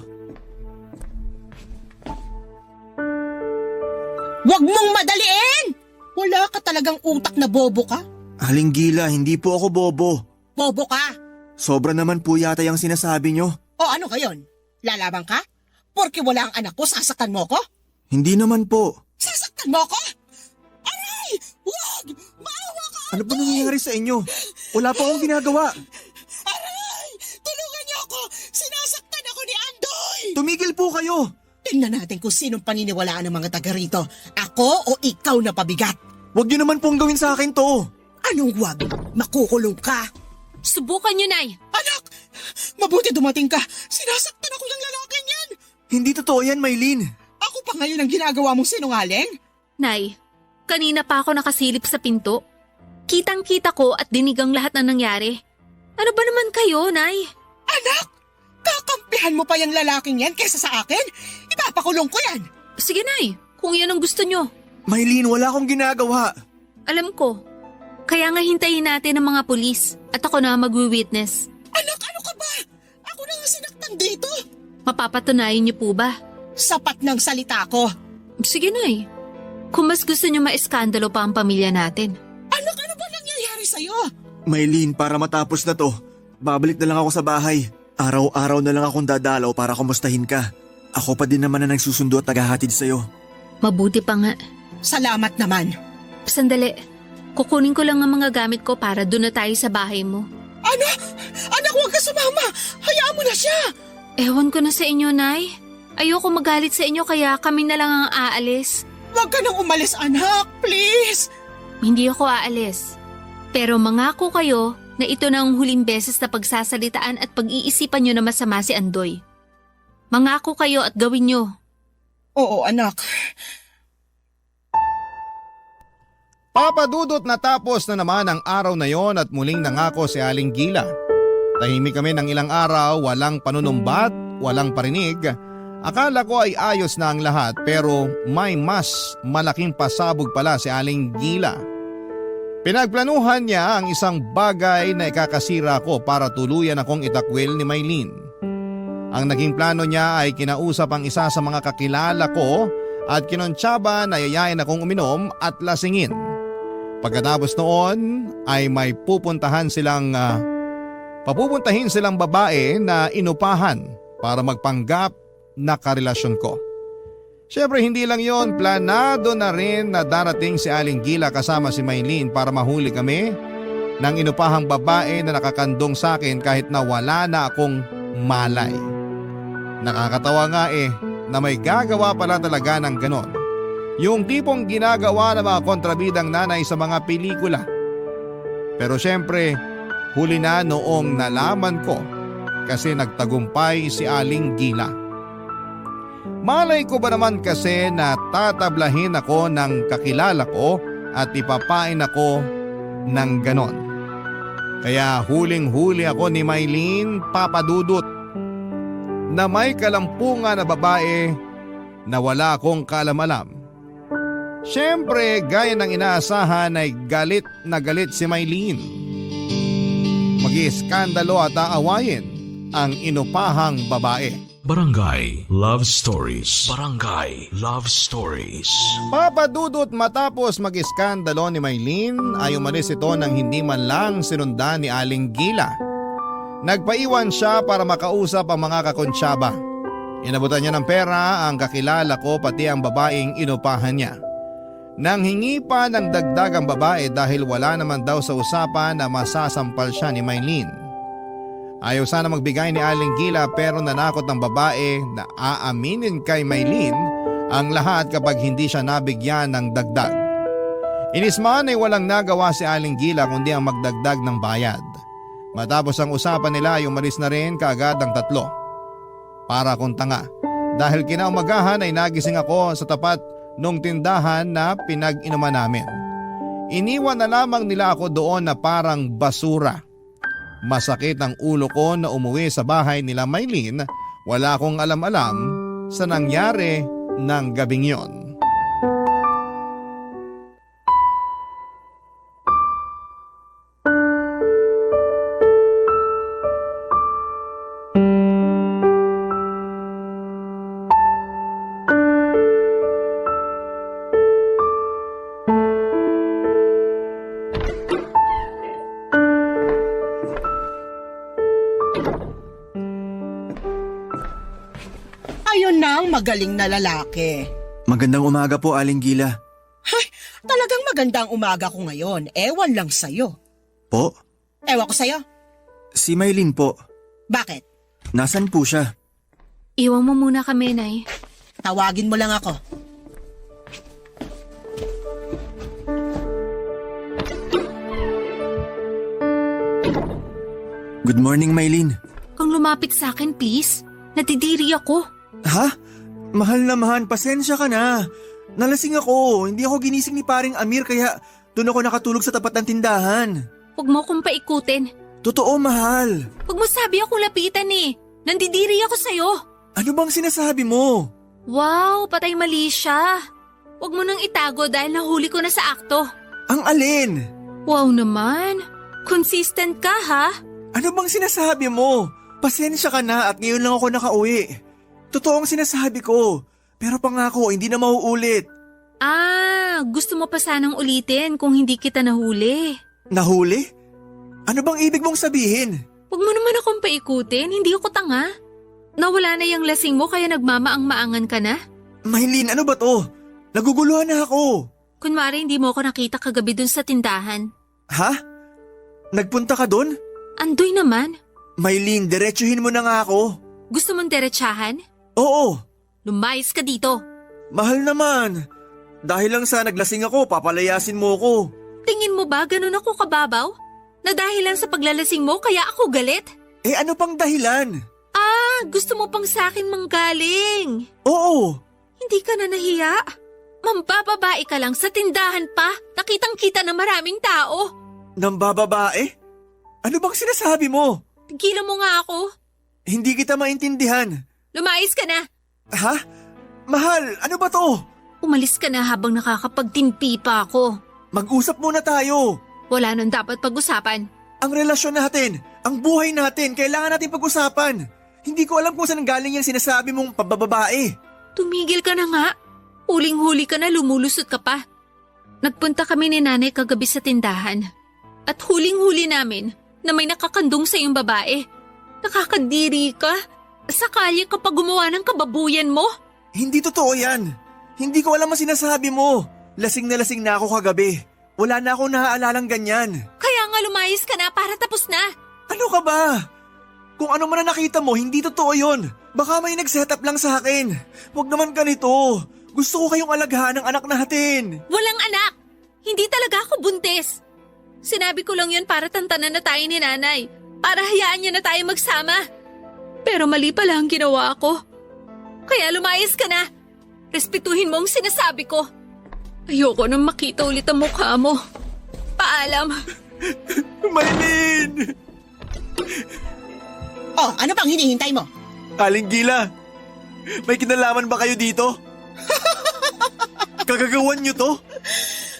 Huwag mong madaliin! Wala ka talagang utak na bobo ka. Aling Gila, hindi po ako bobo. Bobo ka. Sobra naman po yata yung sinasabi nyo. O ano ngayon? Lalabang ka? Porke wala ang anak ko, sasaktan mo ko? Hindi naman po. Sasaktan mo ko? Aray! Huwag! Maawa ka! Ano ba nangyayari sa inyo? Wala pa akong ginagawa. Aray! Tulungan niyo ako! Sinasaktan ako ni Andoy! Tumigil po kayo. Tingnan natin kung sinong paniniwalaan ng mga taga rito. Ako o ikaw na pabigat? Huwag nyo naman pong gawin sa akin to. Anong wag? Makukulong ka. Subukan nyo, Nay. Anak! Mabuti dumating ka. Sinasaktan ako ng lalaking yan. Hindi totoo yan, Maylene. Ako pa ngayon ang ginagawa mong sinungaling? Nay, kanina pa ako nakasilip sa pinto. Kitang-kita ko at dinigang lahat ng nangyari. Ano ba naman kayo, Nay? Anak! Kakampihan mo pa yung lalaking yan kesa sa akin? Ipapakulong ko yan. Sige, Nay. Kung yan ang gusto nyo. Maylene, wala akong ginagawa. Alam ko. Kaya nga hintayin natin ang mga pulis at ako na magwi-witness. Anak, ano ka ba? Ako na nga sinaktan dito. Mapapatunayan niyo po ba? Sapat ng salita ko. Sige, Nay. Kung mas gusto niyo maiskandalo pa ang pamilya natin. Anak, ano ba nangyayari sa'yo? Maylene, para matapos na to, babalik na lang ako sa bahay. Araw-araw na lang akong dadalaw para kumustahin ka. Ako pa din naman na nagsusundo at naghahatid sa'yo. Mabuti pa nga. Salamat naman. Sandali. Kukunin ko lang ang mga gamit ko para doon na tayo sa bahay mo. Anak! Anak, huwag ka sumama! Hayaan mo na siya! Ewan ko na sa inyo, Nay. Ayoko magalit sa inyo kaya kami na lang ang aalis. Huwag ka nang umalis, anak! Please! Hindi ako aalis. Pero mangako kayo na ito na ang huling beses na pagsasalitaan at pag-iisipan nyo na masama si Andoy. Mangako kayo at gawin nyo. Oo, anak. Papadudot na tapos na naman ang araw na yon at muling nangako si Aling Gila. Tahimik kami ng ilang araw, walang panunumbat, walang parinig. Akala ko ay ayos na ang lahat pero may mas malaking pasabog pala si Aling Gila. Pinagplanuhan niya ang isang bagay na ikakasira ko para tuluyan akong itakwil ni Maylene. Ang naging plano niya ay kinausap ang isa sa mga kakilala ko at kinontsaba na yayain akong uminom at lasingin. Pagkatapos noon ay may papupuntahin silang babae na inupahan para magpanggap na karelasyon ko. Siyempre hindi lang yon, planado na rin na darating si Aling Gila kasama si Maylene para mahuli kami ng inupahang babae na nakakandong sa akin kahit na wala na akong malay. Nakakatawa nga na may gagawa pala talaga ng ganon. Yung tipong ginagawa ng mga kontrabidang nanay sa mga pelikula. Pero syempre, huli na noong nalaman ko kasi nagtagumpay si Aling Gila. Malay ko ba naman kasi na tatablahin ako ng kakilala ko at ipapain ako ng ganon. Kaya huling-huli ako ni Maylene, papadudot, na may kalampungan na babae na wala akong kaalam-alam. Siyempre, gaya ng inaasahan ay galit na galit si Maylene. Mag-iiskandalo at aawayin ang inupahang babae. Barangay Love Stories. Barangay Love Stories. Papadudot matapos mag-iskandalo ni Maylene ay umalis ito nang hindi man lang sinundan ni Aling Gila. Nagpaiwan siya para makausap ang mga kakonsyaba. Inabutan niya ng pera ang kakilala ko pati ang babaeng inupahan niya. Nang hingi pa ng dagdag ang babae dahil wala naman daw sa usapan na masasampal siya ni Maylene. Ayaw sana magbigay ni Aling Gila pero nanakot ng babae na aaminin kay Maylene ang lahat kapag hindi siya nabigyan ng dagdag. Inisman ay walang nagawa si Aling Gila kundi ang magdagdag ng bayad. Matapos ang usapan nila ay umalis na rin kaagad ang tatlo. Para akong tanga dahil kinaumagahan ay nagising ako sa tapat nung tindahan na pinag-inuman namin. Iniwan na lamang nila ako doon na parang basura. Masakit ang ulo ko na umuwi sa bahay nila Maylin. Wala akong alam-alam sa nangyari ng gabing yon. Ayun na ang magaling na lalaki. Magandang umaga po, Aling Gila. Ay, talagang magandang umaga ko ngayon. Ewan lang sa'yo. Po? Ewan ko sa'yo. Si Maylin po. Bakit? Nasaan po siya? Iwan mo muna kami, Nay. Tawagin mo lang ako. Good morning, Maylin. Kung lumapit sa akin, please. Natidiri ako. Ha? Mahal na mahal, pasensya ka na. Nalasing ako, hindi ako ginising ni paring Amir kaya doon ako nakatulog sa tapat ng tindahan. Huwag mo akong paikutin. Totoo, mahal. Huwag mo sabi ako lapitan eh. Nandidiri ako sa'yo. Ano bang sinasabi mo? Wow, patay mali siya. Huwag mo nang itago dahil nahuli ko na sa akto. Ang alin? Wow naman. Consistent ka ha? Ano bang sinasabi mo? Pasensya ka na at ngayon lang ako nakauwi. Totoo ang sinasabi ko. Pero pangako, hindi na mauulit. Gusto mo pa sanang ulitin kung hindi kita nahuli. Nahuli? Ano bang ibig mong sabihin? Huwag mo naman akong paikutin, hindi ako tanga. Nawala na yung lasing mo kaya nagmamaang-maangan ka na? Maylin, ano ba to? Naguguluhan na ako. Kunwari hindi mo ako nakita kagabi dun sa tindahan. Ha? Nagpunta ka dun? Andoy naman. Maylin, diretsuhin mo na nga ako. Gusto mong derechahan? Oo. Lumayas ka dito. Mahal naman. Dahil lang sa naglasing ako, papalayasin mo ko. Tingin mo ba ganun ako kababaw? Na dahil lang sa paglalasing mo kaya ako galit? Eh ano pang dahilan? Gusto mo pang sa akin manggaling. Oo. Hindi ka na nahiya? Mambababae ka lang sa tindahan pa. Nakitang-kita na maraming tao. Nang bababae? Ano bang sinasabi mo? Tigilan mo nga ako. Hindi kita maintindihan. Lumayas ka na. Ha? Mahal, ano ba to? Umalis ka na habang nakakapagtimpi pa ako. Mag-usap muna tayo. Wala nang dapat pag-usapan. Ang relasyon natin, ang buhay natin, kailangan natin pag-usapan. Hindi ko alam kung saan galing yung sinasabi mong pabababae. Tumigil ka na nga. Huling-huli ka na, lumulusot ka pa. Nagpunta kami ni nanay kagabi sa tindahan. At huling-huli namin na may nakakandong sa iyong babae. Nakakadiri ka. Sakali ka pa gumawa ng kababuyan mo. Hindi totoo yan. Hindi ko alam ang sinasabi mo. Lasing na ako kagabi. Wala na akong nahaalalang ganyan. Kaya nga lumayas ka na para tapos na. Ano ka ba? Kung ano man na nakita mo, hindi totoo yon. Baka may nag-setup lang sa akin. Huwag naman ganito. Gusto ko kayong alaghan ng anak natin. Walang anak. Hindi talaga ako buntis. Sinabi ko lang yan para tantanan na tayo ni nanay. Para hayaan niya na tayo magsama. Pero mali pala ang ginawa ko. Kaya lumayas ka na. Respetuhin mo ang sinasabi ko. Ayoko nang makita ulit ang mukha mo. Paalam. Maylin! Oh, ano pang hinihintay mo? Aling Gila, may kinalaman ba kayo dito? Kagagawan niyo to?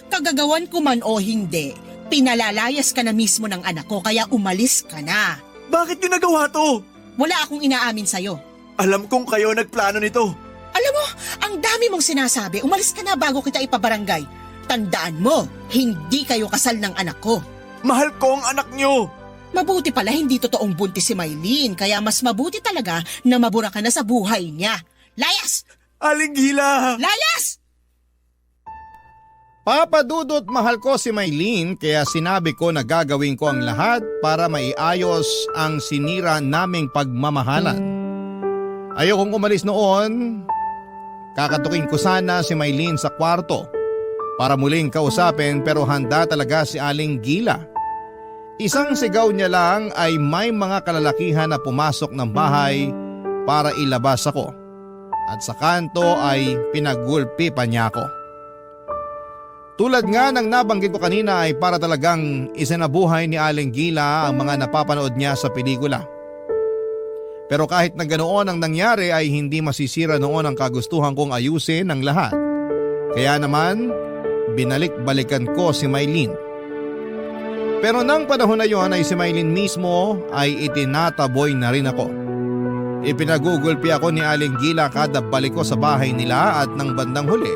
Kagagawan ko man o hindi, pinalalayas ka na mismo ng anak ko kaya umalis ka na. Bakit niyo nagawa to? Wala akong inaamin sa'yo. Alam kong kayo nagplano nito. Alam mo, ang dami mong sinasabi, umalis ka na bago kita ipabarangay. Tandaan mo, hindi kayo kasal ng anak ko. Mahal ko ang anak niyo. Mabuti pala hindi totoong buntis si Maylin, kaya mas mabuti talaga na mabura ka na sa buhay niya. Layas! Aling Gila! Layas! Papadudot mahal ko si Maylin kaya sinabi ko na gagawin ko ang lahat para maiayos ang sinira naming pagmamahalan. Ayokong umalis noon. Kakatukin ko sana si Maylin sa kwarto para muling kausapin pero handa talaga si Aling Gila. Isang sigaw niya lang ay may mga kalalakihan na pumasok ng bahay para ilabas ako. At sa kanto ay pinagulpi pa niya ako. Tulad nga ng nabanggit ko kanina ay para talagang isinabuhay ni Aling Gila ang mga napapanood niya sa pelikula. Pero kahit na ganoon ang nangyari ay hindi masisira noon ang kagustuhan kong ayusin ang lahat. Kaya naman, binalik-balikan ko si Maylin. Pero nang panahon na yon ay si Maylin mismo ay itinataboy na rin ako. Ipinagugulpi ako ni Aling Gila kada balik ko sa bahay nila at nang bandang huli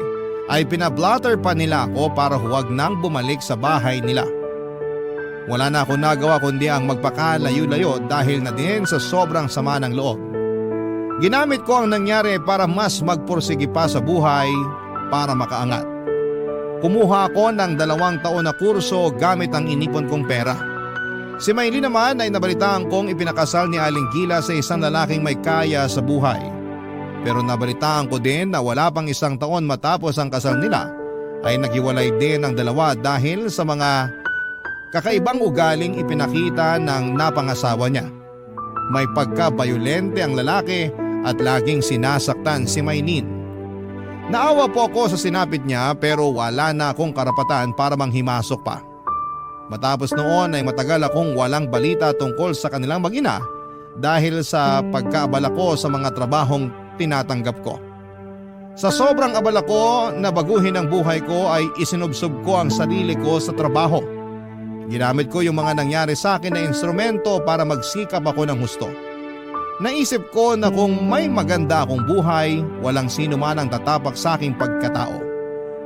ay pinablatter pa nila ako para huwag nang bumalik sa bahay nila. Wala na akong nagawa kundi ang magpakalayo-layo dahil na din sa sobrang sama ng loob. Ginamit ko ang nangyari para mas magpursige pa sa buhay para makaangat. Kumuha ako ng 2 taon na kurso gamit ang inipon kong pera. Si Maylin naman ay nabalitaan kong ipinakasal ni Aling Gila sa isang lalaking may kaya sa buhay. Pero nabalitaan ko din na wala pang 1 taon matapos ang kasal nila ay naghiwalay din ang dalawa dahil sa mga kakaibang ugaling ipinakita ng napangasawa niya. May pagka-bayolente ang lalaki at laging sinasaktan si Maylin. Naawa po ako sa sinapit niya pero wala na akong karapatan para manghimasok pa. Matapos noon ay matagal akong walang balita tungkol sa kanilang mag-ina dahil sa pagkaabala ko sa mga trabahong tinatanggap ko. Sa sobrang abala ko na baguhin ang buhay ko ay isinubsob ko ang sarili ko sa trabaho. Ginamit ko yung mga nangyari sa akin na instrumento para magsikap ako ng husto. Naisip ko na kung may maganda akong buhay, walang sino man ang tatapak sa aking pagkatao.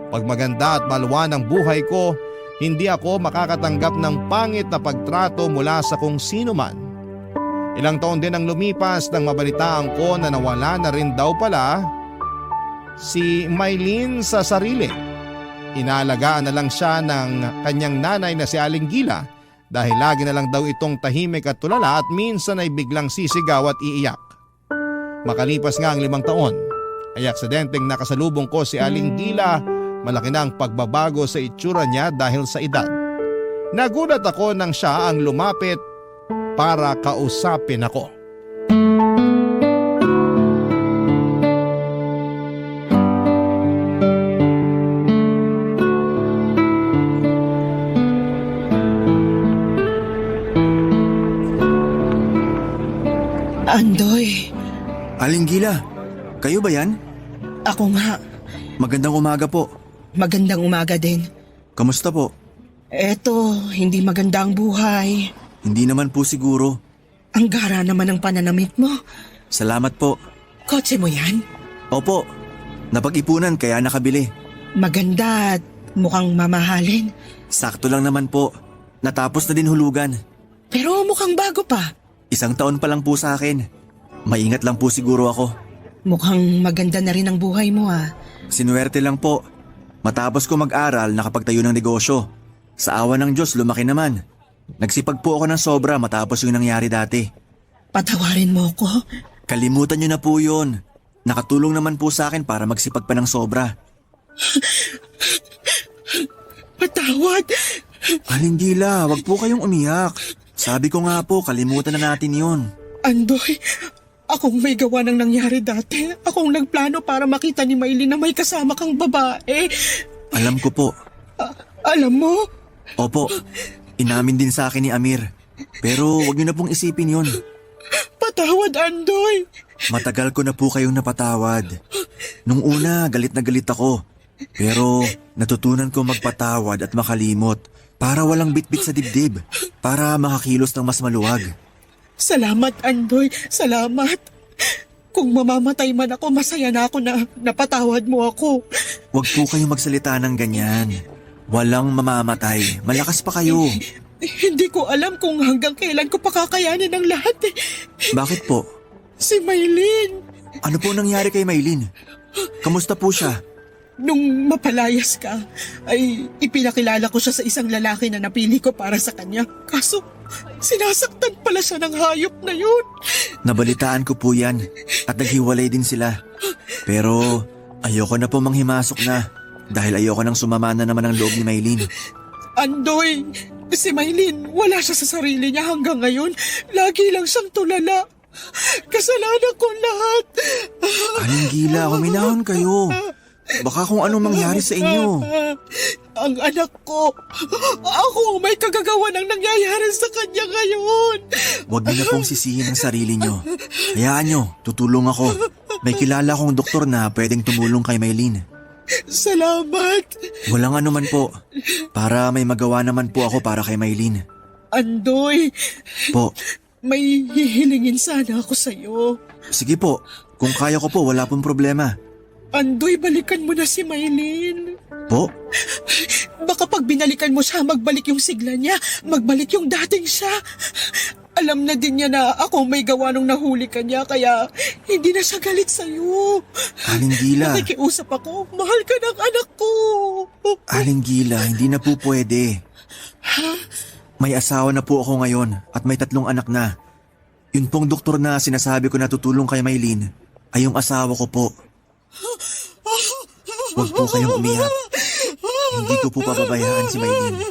Pag maganda at maluwan ang buhay ko, hindi ako makakatanggap ng pangit na pagtrato mula sa kung sino man. Ilang taon din ang lumipas nang mabalitaan ko na nawala na rin daw pala si Maylin sa sarili. Inaalagaan na lang siya ng kanyang nanay na si Aling Gila dahil lagi na lang daw itong tahimik at tulala at minsan ay biglang sisigaw at iiyak. Makalipas nga ang 5 taon ay aksidenteng nakasalubong ko si Aling Gila. Malaki na ang pagbabago sa itsura niya dahil sa edad. Nagulat ako nang siya ang lumapit para kausapin ako. Andoy, Aling Gila, kayo ba yan? ako nga. Magandang umaga po. Magandang umaga din. Kamusta po? Eto, hindi maganda ang buhay. Hindi naman po siguro. Ang gara naman ng pananamit mo. Salamat po. Kotse mo yan? Opo, napag-ipunan kaya nakabili. Maganda at mukhang mamahalin. Sakto lang naman po. Natapos na din hulugan. Pero mukhang bago pa. 1 taon pa lang po sa akin. Maingat lang po siguro ako. Mukhang maganda na rin ang buhay mo Sinuwerte lang po. Matapos ko mag-aral, nakapagtayo ng negosyo. Sa awa ng Diyos, lumaki naman. Nagsipag po ako ng sobra matapos yung nangyari dati. Patawarin mo ko. Kalimutan niyo na po yun. Nakatulong naman po sa akin para magsipag pa ng sobra. Patawad. Aling Gila, wag po kayong umiyak. Sabi ko nga po, kalimutan na natin yun. Andoy, akong may gawa ng nangyari dati. Akong nagplano para makita ni Maylin na may kasama kang babae. Alam ko po. Alam mo? Opo, inamin din sa akin ni Amir. Pero wag niyo na pong isipin yun. Patawad, Andoy. Matagal ko na po kayong napatawad. Nung una, galit na galit ako. Pero natutunan ko magpatawad at makalimot para walang bitbit sa dibdib, para makakilos ng mas maluwag. Salamat, Andoy. Salamat. Kung mamamatay man ako, masaya na ako na napatawad mo ako. Huwag po kayong magsalita ng ganyan. Walang mamamatay. Malakas pa kayo. Hindi ko alam kung hanggang kailan ko pakakayanin ang lahat. Bakit po? Si Maylin. Ano po nangyari kay Maylin? Kamusta po siya? Nung mapalayas ka, ay ipinakilala ko siya sa isang lalaki na napili ko para sa kanya. Kaso, sinasaktan pala siya ng hayop na yun. Nabalitaan ko po yan at naghiwalay din sila. Pero ayoko na po manghimasok na dahil ayoko nang sumama na naman ang loob ni Maylin. Andoy, si Maylin, wala siya sa sarili niya hanggang ngayon. Lagi lang siyang tulala. Kasalanan ko lahat. Aling Gila, huminahon kayo. Baka kung anong mangyari sa inyo. Ang anak ko, ako ang may kagagawa ng nangyayari sa kanya ngayon. Huwag niyo na pong sisihin ang sarili niyo. Hayaan niyo, tutulong ako. May kilala akong doktor na pwedeng tumulong kay Maylene. Salamat. Walang anuman po. Para may magawa naman po ako para kay Maylene. Andoy, Po, may hihilingin sana ako sa'yo. sige po. Kung kaya ko po, wala pong problema. Andoy, balikan mo na si Maylene. Po? Baka pag binalikan mo siya, magbalik yung sigla niya, magbalik yung dating siya. Alam na din niya na ako may gawa nung nahuli ka niya, kaya hindi na siya galit sa'yo. Aling Gila. Nakikiusap ako, mahal ka ng anak ko. Aling Gila, hindi na po pwede. May asawa na po ako ngayon at may 3 anak na. Yun pong doktor na sinasabi ko na tutulong kay Maylene ay yung asawa ko po. Huwag po kayong umiyak. Hindi ko po pababayaan si Maylene.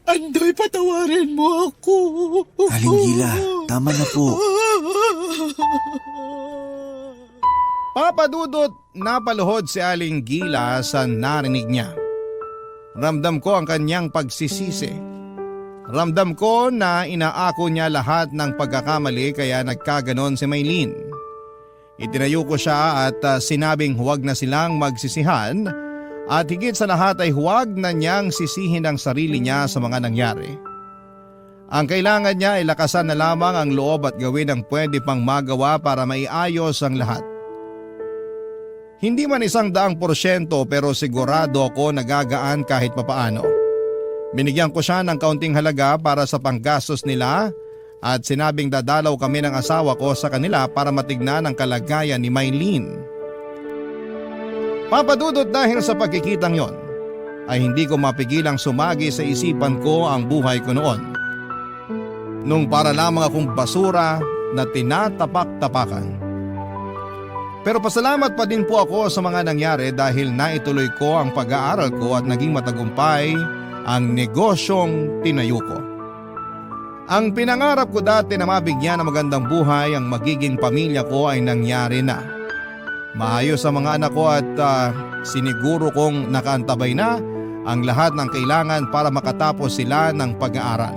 Andoy, patawarin mo ako. Aling Gila, tama na po. Papa Dudut, napaluhod si Aling Gila sa narinig niya. Ramdam ko ang kanyang pagsisisi. Ramdam ko na inaako niya lahat ng pagkakamali kaya nagkaganon si Maylene. Itinayo ko siya at sinabing huwag na silang magsisihan at higit sa lahat ay huwag na niyang sisihin ang sarili niya sa mga nangyari. Ang kailangan niya ay lakasan na lamang ang loob at gawin ang pwede pang magawa para maiayos ang lahat. Hindi man 100% pero sigurado ako nagagaan kahit papaano. Binigyan ko siya ng kaunting halaga para sa panggastos nila at sinabing dadalaw kami ng asawa ko sa kanila para matignan ang kalagayan ni Maylene. Papadudot dahil sa pagkikitang yon, ay hindi ko mapigilang sumagi sa isipan ko ang buhay ko noon. Nung para lamang akong basura na tinatapak-tapakan. Pero pasalamat pa din po ako sa mga nangyari dahil naituloy ko ang pag-aaral ko at naging matagumpay ang negosyong tinayo ko. Ang pinangarap ko dati na mabigyan ng magandang buhay ang magiging pamilya ko ay nangyari na. Maayos ang mga anak ko at siniguro kong nakaantabay na ang lahat ng kailangan para makatapos sila ng pag-aaral.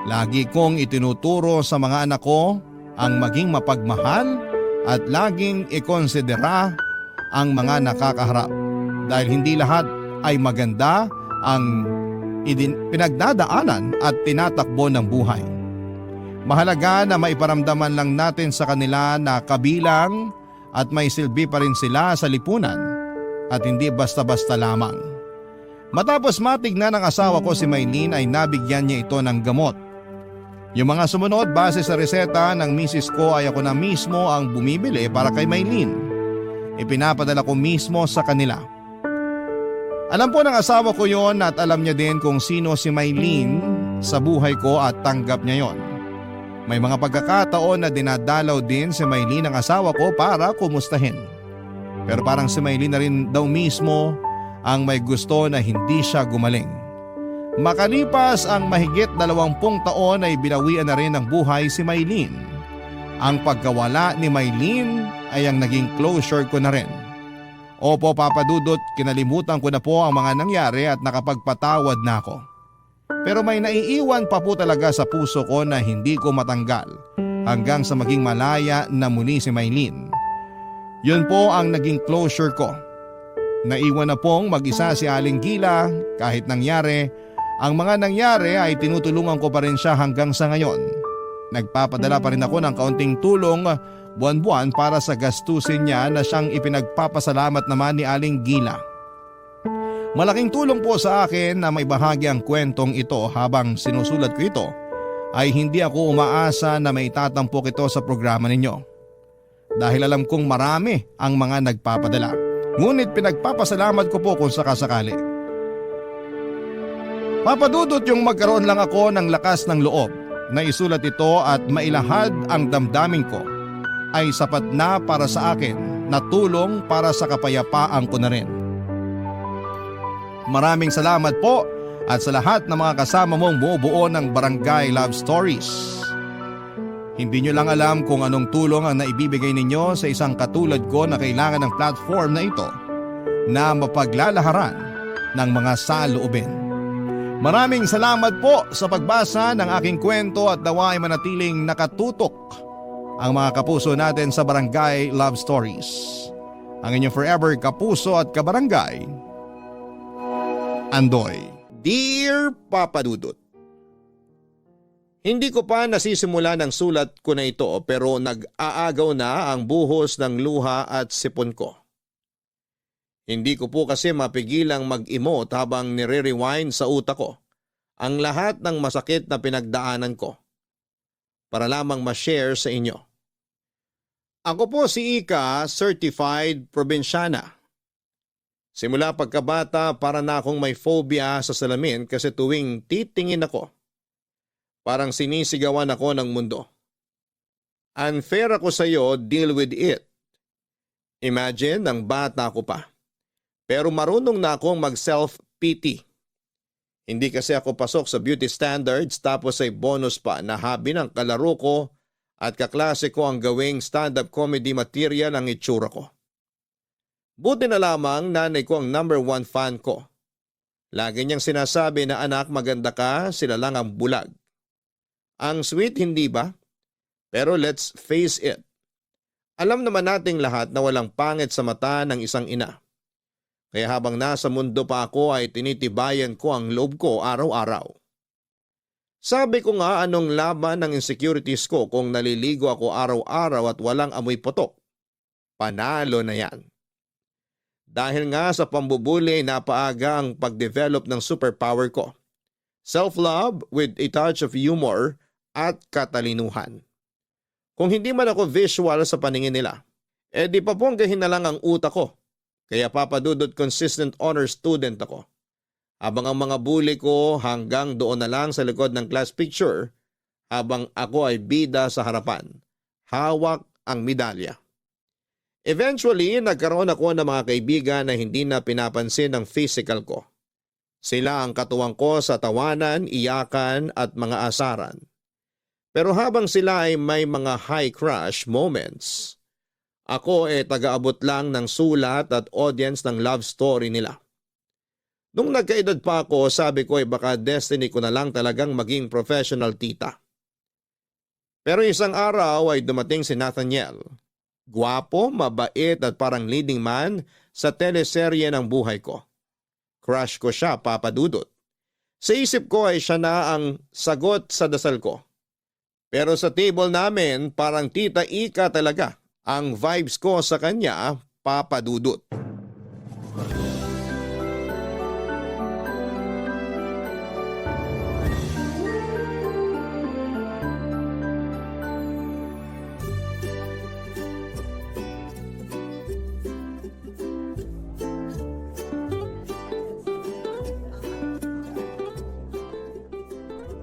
Lagi kong itinuturo sa mga anak ko ang maging mapagmahal at laging ikonsidera ang mga nakakaharap dahil hindi lahat ay maganda ang pinagdadaanan at tinatakbo ng buhay. Mahalaga na maiparamdaman lang natin sa kanila na kabilang at may silbi pa rin sila sa lipunan at hindi basta-basta lamang. Matapos matignan ng asawa ko si Maylene ay nabigyan niya ito ng gamot. Yung mga sumunod base sa reseta ng misis ko ay ako na mismo ang bumibili para kay Maylene. Ipinapadala ko mismo sa kanila. Alam po ng asawa ko yon at alam niya din kung sino si Maylene sa buhay ko at tanggap niya yon. May mga pagkakataon na dinadalaw din si Maylene ng asawa ko para kumustahin. Pero parang si Maylene na rin daw mismo ang may gusto na hindi siya gumaling. Makalipas ang mahigit 20 taon ay binawian na rin ng buhay si Maylene. Ang pagkawala ni Maylene ay ang naging closure ko na rin. Opo Papa Dudut, kinalimutan ko na po ang mga nangyari at nakapagpatawad na ako. Pero may naiiwan pa po talaga sa puso ko na hindi ko matanggal hanggang sa maging malaya na muli si Maylene. Yun po ang naging closure ko. Naiwan na pong mag-isa si Aling Gila kahit nangyari. Ang mga nangyari ay tinutulungan ko pa rin siya hanggang sa ngayon. Nagpapadala pa rin ako ng kaunting tulong buwan-buwan para sa gastusin niya na siyang ipinagpapasalamat naman ni Aling Gila. Malaking tulong po sa akin na may bahagi ang kwentong ito habang sinusulat ko ito ay hindi ako umaasa na may tatampok ito sa programa ninyo. Dahil alam kong marami ang mga nagpapadala. Ngunit pinagpapasalamat ko po kung sakasakali. Papadudot yung magkaroon lang ako ng lakas ng loob na isulat ito at mailahad ang damdamin ko ay sapat na para sa akin na tulong para sa kapayapaan ko na rin. Maraming salamat po at sa lahat ng mga kasama mong bumubuo ng Barangay Love Stories. Hindi nyo lang alam kung anong tulong ang naibibigay ninyo sa isang katulad ko na kailangan ng platform na ito na mapaglalaharan ng mga saloobin. Maraming salamat po sa pagbasa ng aking kwento at nawa ay manatiling nakatutok ang mga kapuso natin sa Barangay Love Stories. Ang inyong forever kapuso at kabarangay, Andoy. Dear Papa Dudut, hindi ko pa nasisimula ng sulat ko na ito pero nag-aagaw na ang buhos ng luha at sipon ko. Hindi ko po kasi mapigilang mag-emote habang nire-rewind sa utak ko ang lahat ng masakit na pinagdaanan ko para lamang ma-share sa inyo. Ako po si Ika, certified probinsyana. Simula pagkabata para na akong may phobia sa salamin kasi tuwing titingin ako, parang sinisigawan ako ng mundo. Unfair ako sa iyo, deal with it. Imagine, ang bata ko pa. Pero marunong na akong mag-self-pity. Hindi kasi ako pasok sa beauty standards tapos ay bonus pa na hobby ng kalaro ko at kaklase ko ang gawing stand-up comedy material ang itsura ko. Buti na lamang nanay ko ang #1 fan ko. Lagi niyang sinasabi na anak maganda ka, sila lang ang bulag. Ang sweet hindi ba? Pero let's face it. Alam naman nating lahat na walang pangit sa mata ng isang ina. Kaya habang nasa mundo pa ako ay tinitibayan ko ang loob ko araw-araw. Sabi ko nga anong laban ng insecurities ko kung naliligo ako araw-araw at walang amoy putok. Panalo na yan. Dahil nga sa pambubuli napaaga ang pagdevelop ng superpower ko. Self-love with a touch of humor at katalinuhan. Kung hindi man ako visual sa paningin nila, di paponggahin na lang ang utak ko. Kaya Papa Dudut, consistent honor student ako. Habang ang mga bully ko hanggang doon na lang sa likod ng class picture, habang ako ay bida sa harapan. Hawak ang medalya. Eventually, nagkaroon ako ng mga kaibigan na hindi na pinapansin ang physical ko. Sila ang katuwang ko sa tawanan, iyakan at mga asaran. Pero habang sila ay may mga high crush moments, ako taga-abot lang ng sulat at audience ng love story nila. Nung nagkaedad pa ako, sabi ko baka destiny ko na lang talagang maging professional tita. Pero isang araw ay dumating si Nathaniel. Gwapo, mabait at parang leading man sa teleserye ng buhay ko. Crush ko siya, Papa Dudut. Sa isip ko ay siya na ang sagot sa dasal ko. Pero sa table namin, parang Tita Ika talaga ang vibes ko sa kanya, Papa Dudut.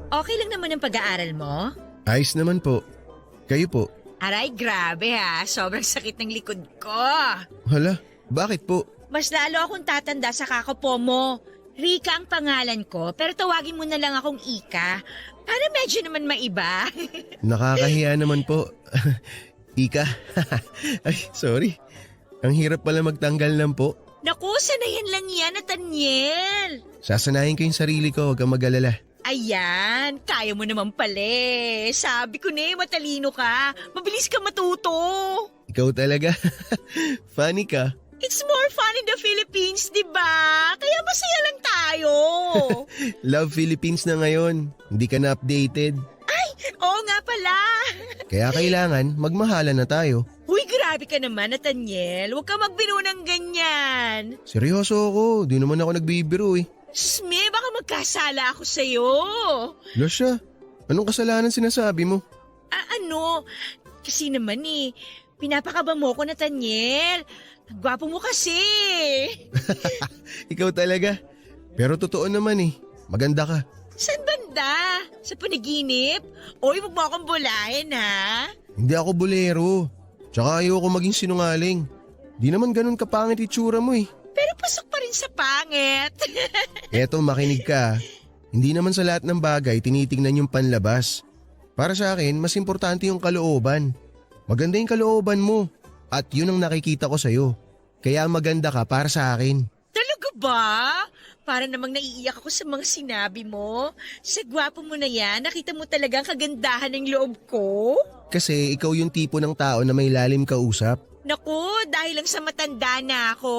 Okay lang naman ang pag-aaral mo? Ayos naman po. Kayo po. Aray, grabe ha. Sobrang sakit ng likod ko. Hala, bakit po? Mas lalo akong tatanda sa kakapo mo. Rika ang pangalan ko, pero tawagin mo na lang akong Ika. Para medyo naman maiba. Nakakahiya naman po. Ika. Ay, sorry. Ang hirap pala magtanggal lang po. Naku, sanayan lang yan, Nathaniel. Sasanayin ko yung sarili ko, huwag kang mag-alala. Ayan, kaya mo naman pala. Sabi ko na matalino ka. Mabilis ka matuto. Ikaw talaga. Funny ka. It's more fun in the Philippines, di ba? Kaya masaya lang tayo. Love Philippines na ngayon. Hindi ka na updated. Oo nga pala. Kaya kailangan magmahalan na tayo. Uy, grabe ka naman, Nathaniel. Huwag ka magbiro ng ganyan. Seryoso ako. Di naman ako nagbibiro eh. Sme, baka magkasala ako sa'yo. Lasha, anong kasalanan sinasabi mo? Ano? Kasi naman pinapakaba mo ko, Nathaniel. Gwapo mo kasi. Ikaw talaga. Pero totoo naman maganda ka. Saan banda? Sa panaginip? Uy, wag mo akong bulahin, ha? Hindi ako bolero. Tsaka ayoko maging sinungaling. Di naman ganun kapangit itsura mo Pero pasok pa rin sa pangit. Eto, makinig ka. Hindi naman sa lahat ng bagay tinitingnan yung panlabas. Para sa akin, mas importante yung kalooban. Maganda yung kalooban mo at yun ang nakikita ko sa'yo. Kaya maganda ka para sa akin. Talaga ba? Para namang naiiyak ako sa mga sinabi mo. Sa gwapo mo na yan, nakita mo talagang kagandahan ng loob ko. Kasi ikaw yung tipo ng tao na may lalim kausap. Naku, dahil lang sa matanda na ako.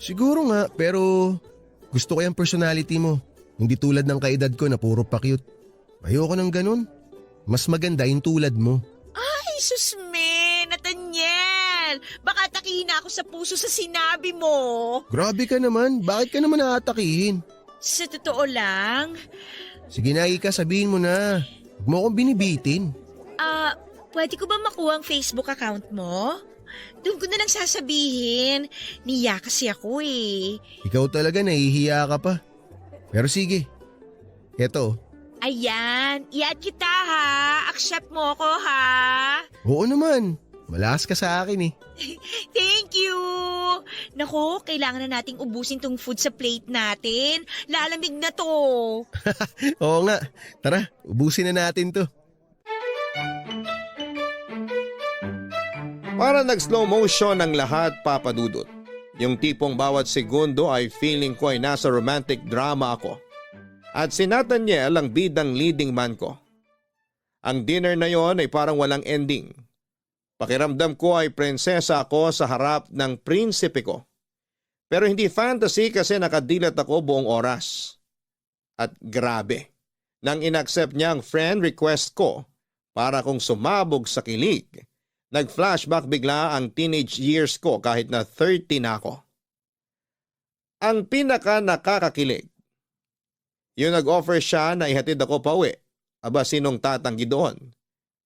Siguro nga, pero gusto ko yung personality mo. Hindi tulad ng kaedad ko na puro pa-cute. Ayoko ng ganun. Mas maganda yung tulad mo. Ay, susme, Nathaniel. Baka takihin na ako sa puso sa sinabi mo. Grabe ka naman. Bakit ka naman naatakihin? Sa totoo lang, Sige na, Ika, sabihin mo na. Huwag mo akong binibitin. pwede ko ba makuha ang Facebook account mo? Doon ko na lang sasabihin. Niya kasi ako eh. Ikaw talaga nahihiya ka pa. Pero sige. Eto. Ayan, i-add kita ha. Accept mo ako ha. Oo naman. Malakas ka sa akin eh. Thank you! Naku, kailangan na nating ubusin tong food sa plate natin. Lalamig na to. Oo nga. Tara, ubusin na natin to. Para nag-slow motion ang lahat, Papa Dudut. Yung tipong bawat segundo ay feeling ko ay nasa romantic drama ako. At si Nathaniel ang bidang leading man ko. Ang dinner na yon ay parang walang ending. Pakiramdam ko ay prinsesa ako sa harap ng prinsipe ko. Pero hindi fantasy kasi nakadilat ako buong oras. At grabe, nang inaccept niya ang friend request ko para kong sumabog sa kilig, nag-flashback bigla ang teenage years ko kahit na 30 na ako. Ang pinaka nakakakilig, yung nag-offer siya na ihatid ako pauwi. Aba, sinong tatanggi doon?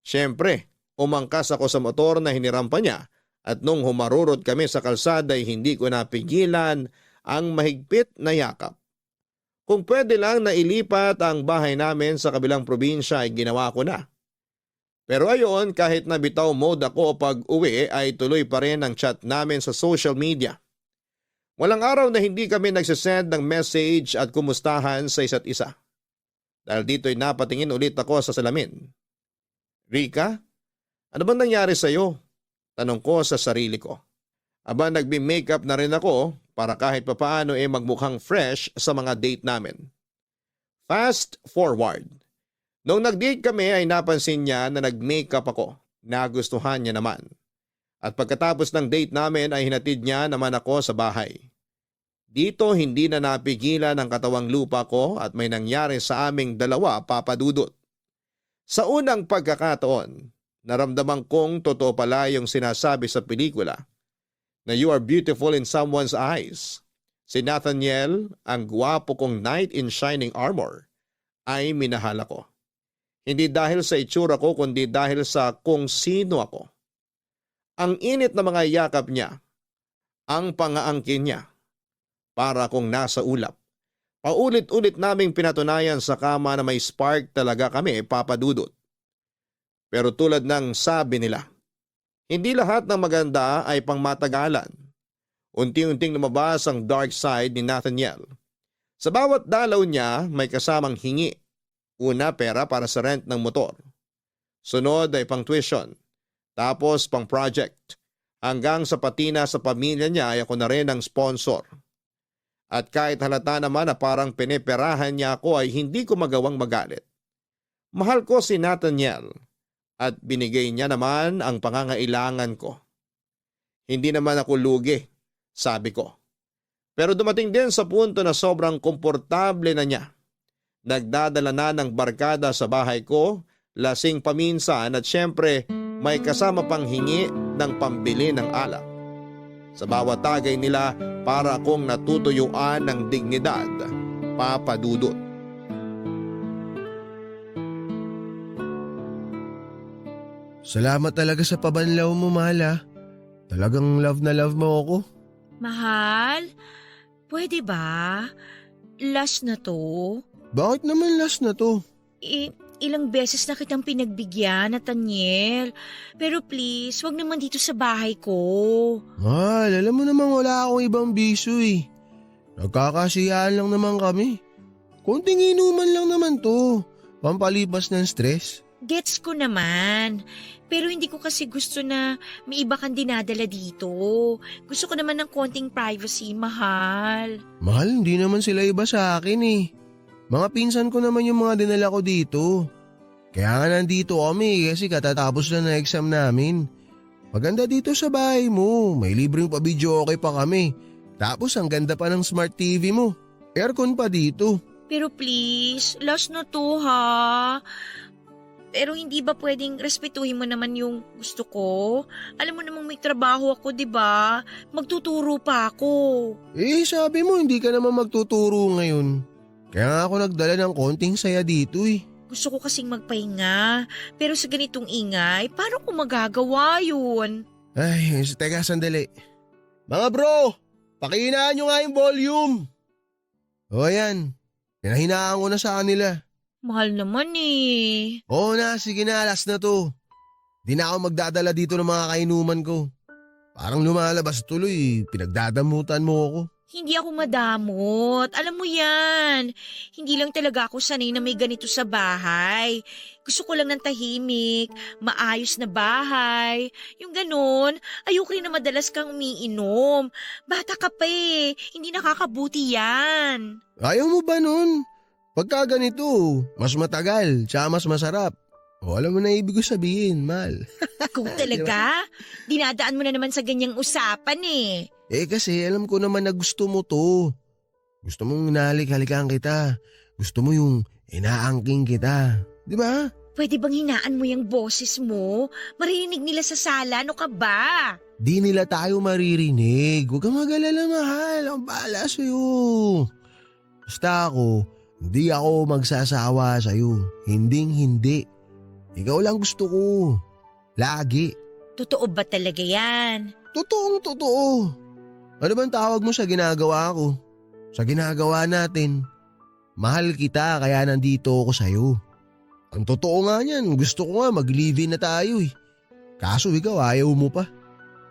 Siyempre, umangkas ako sa motor na hiniram pa niya at nung humarurot kami sa kalsada ay hindi ko napigilan ang mahigpit na yakap. Kung pwede lang na ilipat ang bahay namin sa kabilang probinsya ay ginawa ko na. Pero ayon, kahit na bitaw mode ako pag uwi ay tuloy pa rin ang chat namin sa social media. Walang araw na hindi kami nagsisend ng message at kumustahan sa isa't isa. Dahil dito'y napatingin ulit ako sa salamin. Rika, ano bang nangyari sa'yo? Tanong ko sa sarili ko. Aba, nagbi-makeup na rin ako para kahit papaano magmukhang fresh sa mga date namin. Fast forward. Nung nag-date kami ay napansin niya na nag-makeup ako. Nagustuhan niya naman. At pagkatapos ng date namin ay hinatid niya naman ako sa bahay. Dito hindi na napigilan ang katawang lupa ko at may nangyari sa aming dalawa, Papa Dudut. Sa unang pagkakataon, naramdaman kong totoo pala yung sinasabi sa pelikula na you are beautiful in someone's eyes. Si Nathaniel, ang gwapo kong knight in shining armor, ay minahal ako. Hindi dahil sa itsura ko kundi dahil sa kung sino ako. Ang init na mga yakap niya, ang pangaangkin niya, para akong nasa ulap. Paulit-ulit naming pinatunayan sa kama na may spark talaga kami, Papa Dudut. Pero tulad ng sabi nila, hindi lahat ng maganda ay pangmatagalan. Unti-unting lumabas ang dark side ni Nathaniel. Sa bawat dalaw niya may kasamang hingi. Una, pera para sa rent ng motor. Sunod ay pang tuition. Tapos pang project. Hanggang sa patina sa pamilya niya ay ako na rin ang sponsor. At kahit halata naman na parang piniperahan niya ako ay hindi ko magawang magalit. Mahal ko si Nathaniel at binigay niya naman ang pangangailangan ko. Hindi naman ako lugi, sabi ko. Pero dumating din sa punto na sobrang komportable na niya. Nagdadala na ng barkada sa bahay ko, lasing paminsan at syempre may kasama pang hingi ng pambili ng alak. Sa bawat tagay nila para akong natutuyuan ng dignidad, Papa Dudut. Salamat talaga sa pabanlaw mo, mahal ah. Talagang love na love mo ako. Mahal, pwede ba? Last na to? Bakit naman last na to? Ilang beses na kitang pinagbigyan, Nathaniel. Pero please, wag naman dito sa bahay ko. Mahal, alam mo namang wala akong ibang bisyo eh. Nagkakasiyaan lang naman kami. Konting inuman lang naman to. Pampalipas ng stress. Gets ko naman. Pero hindi ko kasi gusto na may iba kang dinadala dito. Gusto ko naman ng konting privacy, mahal. Mahal, hindi naman sila iba sa akin eh. Mga pinsan ko naman yung mga dinala ko dito. Kaya nga nandito kami kasi katatapos na ng exam namin. Maganda dito sa bahay mo. May libreng pa-video okay pa kami. Tapos ang ganda pa ng smart TV mo. Aircon pa dito. Pero please, last na to ha. Pero hindi ba pwedeng respetuhin mo naman yung gusto ko? Alam mo namang may trabaho ako, di ba? Magtuturo pa ako. Eh sabi mo hindi ka naman magtuturo ngayon. Kaya nga ako nagdala ng konting saya dito eh. Gusto ko kasing magpahinga. Pero sa ganitong ingay, paano ko magagawa yun? Ay, teka sandali. Mga bro, pakihinaan nyo nga yung volume. O yan, pinahinaan ko na sa kanila. Mahal naman eh. Oo na, sige na, last na to. Di na ako magdadala dito ng mga kainuman ko. Parang lumalabas tuloy, pinagdadamutan mo ako. Hindi ako madamot. Alam mo yan. Hindi lang talaga ako sanay na may ganito sa bahay. Gusto ko lang ng tahimik, maayos na bahay. Yung ganun, ayoko rin na madalas kang umiinom. Bata ka pa eh. Hindi nakakabuti yan. Ayaw mo ba nun? Pagka ganito, mas matagal, tsaka mas masarap. O alam mo na ibig ko sabihin, mahal. Ikaw talaga? Dinadaan mo na naman sa ganyang usapan eh. Eh kasi alam ko naman na gusto mo to. Gusto mong hinalik-halikan kita. Gusto mo yung inaangking kita. Di ba? Pwede bang hinaan mo yung boses mo? Marinig nila sa sala, ano ka ba? Di nila tayo maririnig. Huwag kang mag-alala, mahal. Ang bahala sa'yo. Basta ako, hindi ako magsasawa sa'yo. Hinding-hindi. Ikaw lang gusto ko. Lagi. Totoo ba talaga yan? Totoong totoo. Ano bang tawag mo sa ginagawa ko? Sa ginagawa natin. Mahal kita kaya nandito ako sa'yo. Ang totoo nga niyan, gusto ko nga mag-live-in na tayo eh. Kaso ikaw ayaw mo pa.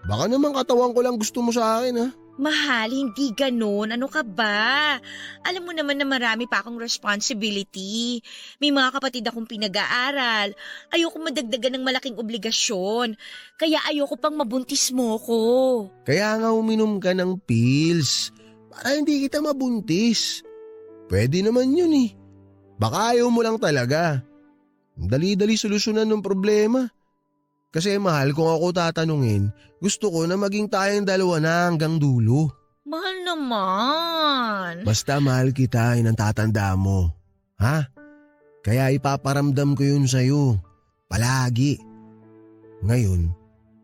Baka naman katawan ko lang gusto mo sa akin ha. Mahal, hindi ganun. Ano ka ba? Alam mo naman na marami pa akong responsibility. May mga kapatid akong pinag-aaral. Ayoko madagdagan ng malaking obligasyon. Kaya ayoko pang mabuntis mo ko. Kaya nga uminom ka ng pills. Para hindi kita mabuntis. Pwede naman yun eh. Baka ayaw mo lang talaga. Dali-dali solusyonan ng problema. Kasi mahal, kung ako tatanungin, gusto ko na maging tayong dalawa na hanggang dulo. Mahal naman. Basta mahal kita, yun ang tatanda mo. Ha? Kaya ipaparamdam ko yun sa'yo. Palagi. Ngayon,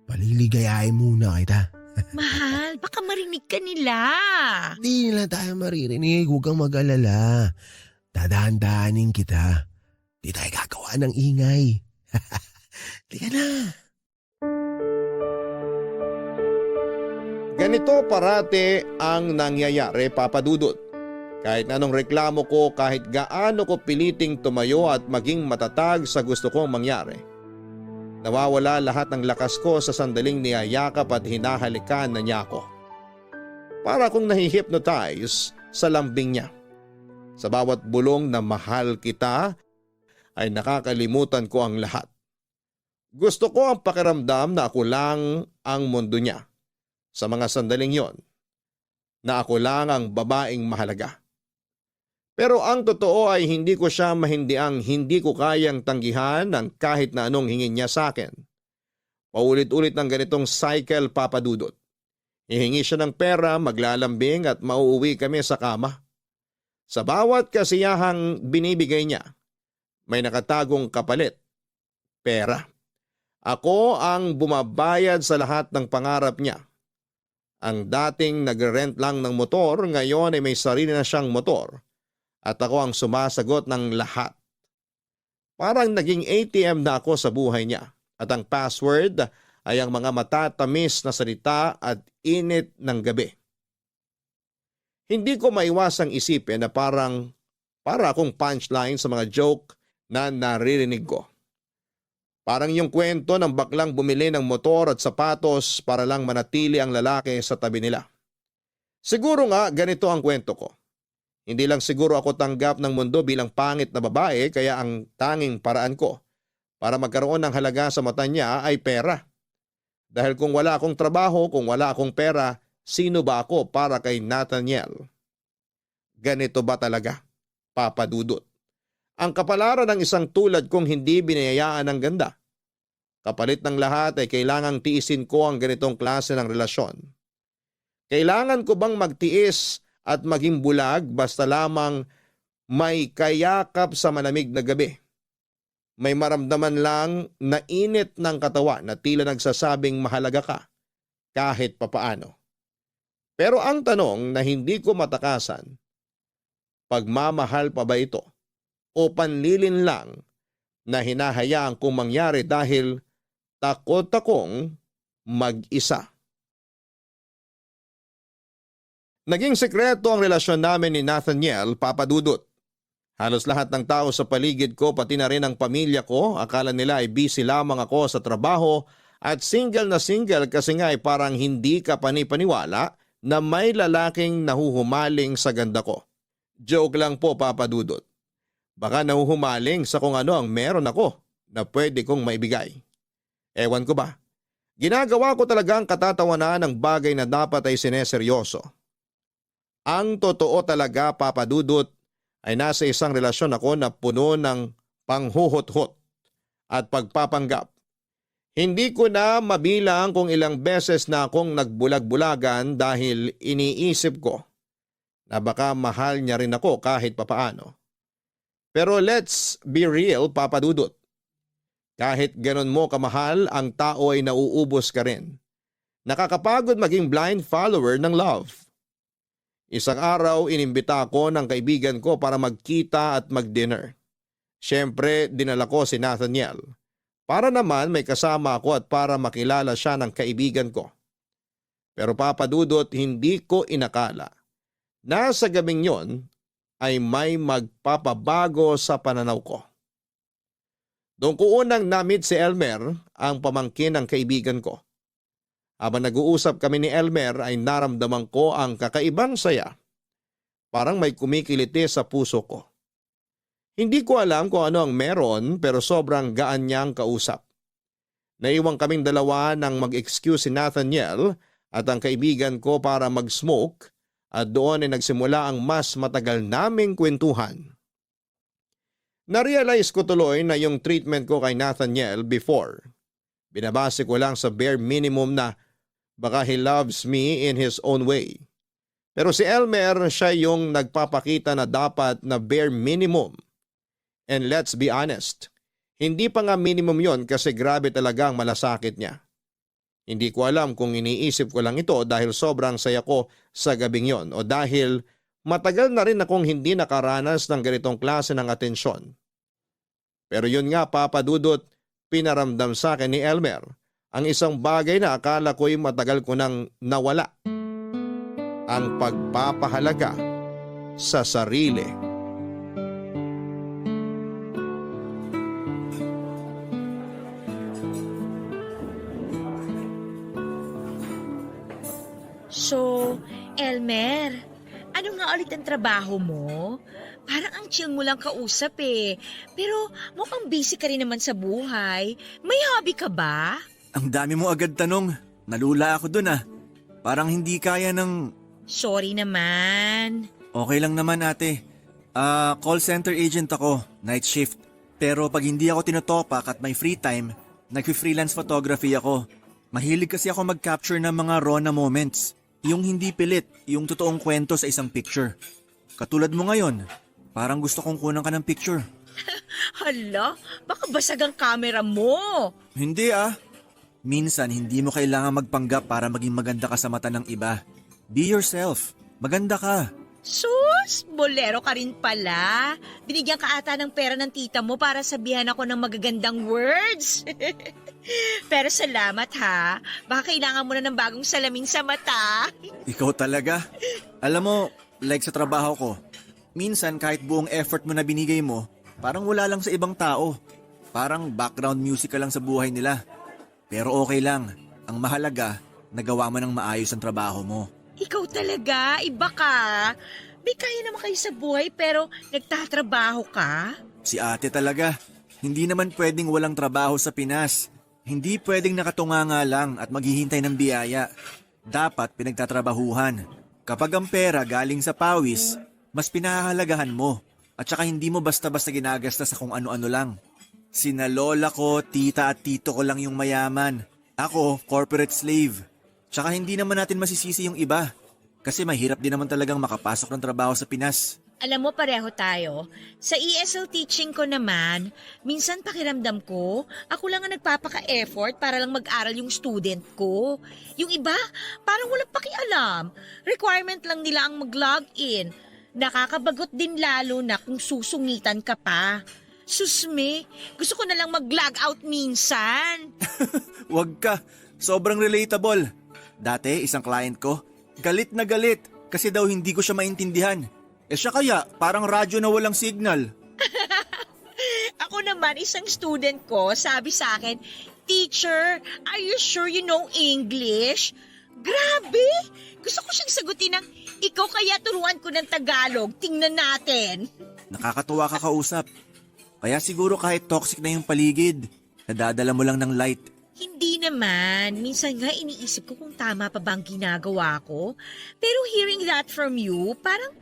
paliligayahin muna kita. Mahal, baka marinig ka nila. Hindi nila tayo maririnig, huwag kang mag-alala. Dadahan-dahanin kita. Di tayo gagawa ng ingay. Liga na. Ganito parate ang nangyayari, Papa Dudut. Kahit anong reklamo ko, kahit gaano ko piliting tumayo at maging matatag sa gusto kong mangyari. Nawawala lahat ng lakas ko sa sandaling niyayakap at hinahalikan na niya ako. Para akong nahihypnotize sa lambing niya. Sa bawat bulong na mahal kita ay nakakalimutan ko ang lahat. Gusto ko ang pakiramdam na ako lang ang mundo niya. Sa mga sandaling yon, na ako lang ang babaeng mahalaga. Pero ang totoo ay hindi ko siya mahindiang hindi ko kayang tanggihan ng kahit na anong hingin niya sa akin. Paulit-ulit ng ganitong cycle, Papa Dudut. Hihingi siya ng pera, maglalambing at mauuwi kami sa kama. Sa bawat kasiyahang binibigay niya, may nakatagong kapalit. Pera. Ako ang bumabayad sa lahat ng pangarap niya. Ang dating nag-rent lang ng motor, ngayon ay may sarili na siyang motor. At ako ang sumasagot ng lahat. Parang naging ATM na ako sa buhay niya. At ang password ay ang mga matatamis na salita at init ng gabi. Hindi ko maiwasang isipin na para akong punchline sa mga joke na naririnig ko. Parang yung kwento ng baklang bumili ng motor at sapatos para lang manatili ang lalaki sa tabi nila. Siguro nga ganito ang kwento ko. Hindi lang siguro ako tanggap ng mundo bilang pangit na babae kaya ang tanging paraan ko para magkaroon ng halaga sa mata niya ay pera. Dahil kung wala akong trabaho, kung wala akong pera, sino ba ako para kay Nathaniel? Ganito ba talaga, Papa Dudut? Ang kapalaran ng isang tulad kong hindi binayayaan ng ganda. Kapalit ng lahat ay kailangang tiisin ko ang ganitong klase ng relasyon. Kailangan ko bang magtiis at maging bulag basta lamang may kayakap sa malamig na gabi? May maramdaman lang na init ng katawan na tila nagsasabing mahalaga ka kahit papaano. Pero ang tanong na hindi ko matakasan, pagmamahal pa ba ito o panlilin lang na hinahayaan kong mangyari dahil takot akong mag-isa? Naging sekreto ang relasyon namin ni Nathaniel, Papa Dudut. Halos lahat ng tao sa paligid ko, pati na rin ang pamilya ko, akala nila ay busy lamang ako sa trabaho at single na single kasi nga ay parang hindi ka panipaniwala na may lalaking nahuhumaling sa ganda ko. Joke lang po, Papa Dudut. Baka nahuhumaling sa kung ano ang meron ako na pwede kong maibigay. Ewan ko ba? Ginagawa ko talaga ang katatawanan ng bagay na dapat ay sineseryoso. Ang totoo talaga, Papa Dudut, ay nasa isang relasyon ako na puno ng panghuhot-hot at pagpapanggap. Hindi ko na mabilang kung ilang beses na akong nagbulag-bulagan dahil iniisip ko na baka mahal niya rin ako kahit papaano. Pero let's be real, Papa Dudut. Kahit ganon mo kamahal, ang tao ay nauubos ka rin. Nakakapagod maging blind follower ng love. Isang araw, inimbita ako ng kaibigan ko para magkita at mag-dinner. Siyempre, dinala ko si Nathaniel. Para naman may kasama ako at para makilala siya ng kaibigan ko. Pero Papa Dudut, hindi ko inakala na sa gabing yon ay may magpapabago sa pananaw ko. Doon ko unang namit si Elmer, ang pamangkin ng kaibigan ko. Habang nag-uusap kami ni Elmer ay naramdaman ko ang kakaibang saya. Parang may kumikiliti sa puso ko. Hindi ko alam kung ano ang meron pero sobrang gaan niyang kausap. Naiwang kaming dalawa nang mag-excuse si Nathaniel at ang kaibigan ko para mag-smoke at doon ay nagsimula ang mas matagal naming kwentuhan. Narealize ko tuloy na yung treatment ko kay Nathaniel before. Binabase ko lang sa bare minimum na baka he loves me in his own way. Pero si Elmer, siya yung nagpapakita na dapat na bare minimum. And let's be honest, hindi pa nga minimum yon kasi grabe talaga ang malasakit niya. Hindi ko alam kung iniisip ko lang ito dahil sobrang saya ko sa gabing yon o dahil matagal na rin akong hindi nakaranas ng ganitong klase ng atensyon. Pero yun nga, Papa Dudut, pinaramdam sa akin ni Elmer ang isang bagay na akala ko'y matagal ko nang nawala. Ang pagpapahalaga sa sarili. So, Elmer, ano nga ulit ang trabaho mo? Parang ang chill mo lang kausap eh. Pero mukhang busy ka rin naman sa buhay. May hobby ka ba? Ang dami mo agad tanong. Nalula ako dun ah. Parang hindi kaya ng... Sorry naman. Okay lang naman ate. Call center agent ako, night shift. Pero pag hindi ako tinotopak at may free time, nag-freelance photography ako. Mahilig kasi ako mag-capture ng mga raw na moments. Yung hindi pilit, yung totoong kwento sa isang picture. Katulad mo ngayon, parang gusto kong kunan ka ng picture. Hala, baka basag ang camera mo. Hindi ah. Minsan hindi mo kailangan magpanggap para maging maganda ka sa mata ng iba. Be yourself. Maganda ka. Sus, bolero ka rin pala. Binigyan ka ata ng pera ng tita mo para sabihan ako ng magagandang words. Pero salamat ha. Baka kailangan mo na ng bagong salamin sa mata. Ikaw talaga. Alam mo, like sa trabaho ko, minsan kahit buong effort mo na binigay mo, parang wala lang sa ibang tao. Parang background music ka lang sa buhay nila. Pero okay lang. Ang mahalaga, nagawa mo ng maayos ang trabaho mo. Ikaw talaga, iba ka. May kaya naman kayo sa buhay pero nagtatrabaho ka? Si ate talaga. Hindi naman pwedeng walang trabaho sa Pinas. Hindi pwedeng nakatunganga lang at maghihintay ng biyaya. Dapat pinagtatrabahuhan. Kapag ang pera galing sa pawis, mas pinahahalagahan mo. At saka hindi mo basta-basta ginagasta sa kung ano-ano lang. Sina lola ko, tita at tito ko lang yung mayaman. Ako, corporate slave. Tsaka hindi naman natin masisisi yung iba. Kasi mahirap din naman talagang makapasok ng trabaho sa Pinas. Alam mo, pareho tayo. Sa ESL teaching ko naman, minsan pakiramdam ko, ako lang ang nagpapaka-effort para lang mag-aral yung student ko. Yung iba, parang walang pakialam. Requirement lang nila ang mag-log in. Nakakabagot din lalo na kung susungitan ka pa. Susme, gusto ko na lang mag-log out minsan. Wag ka, sobrang relatable. Dati, isang client ko, galit na galit kasi daw hindi ko siya maintindihan. Siya kaya, parang radyo na walang signal. Ako naman, isang student ko, sabi sa akin, "Teacher, are you sure you know English?" Grabe! Gusto ko siyang sagutin ng, "Ikaw kaya turuan ko ng Tagalog, tingnan natin." Nakakatuwa ka kausap. Kaya siguro kahit toxic na yung paligid, nadadala mo lang ng light. Hindi naman. Minsan nga iniisip ko kung tama pa ba ang ginagawa ko. Pero hearing that from you, parang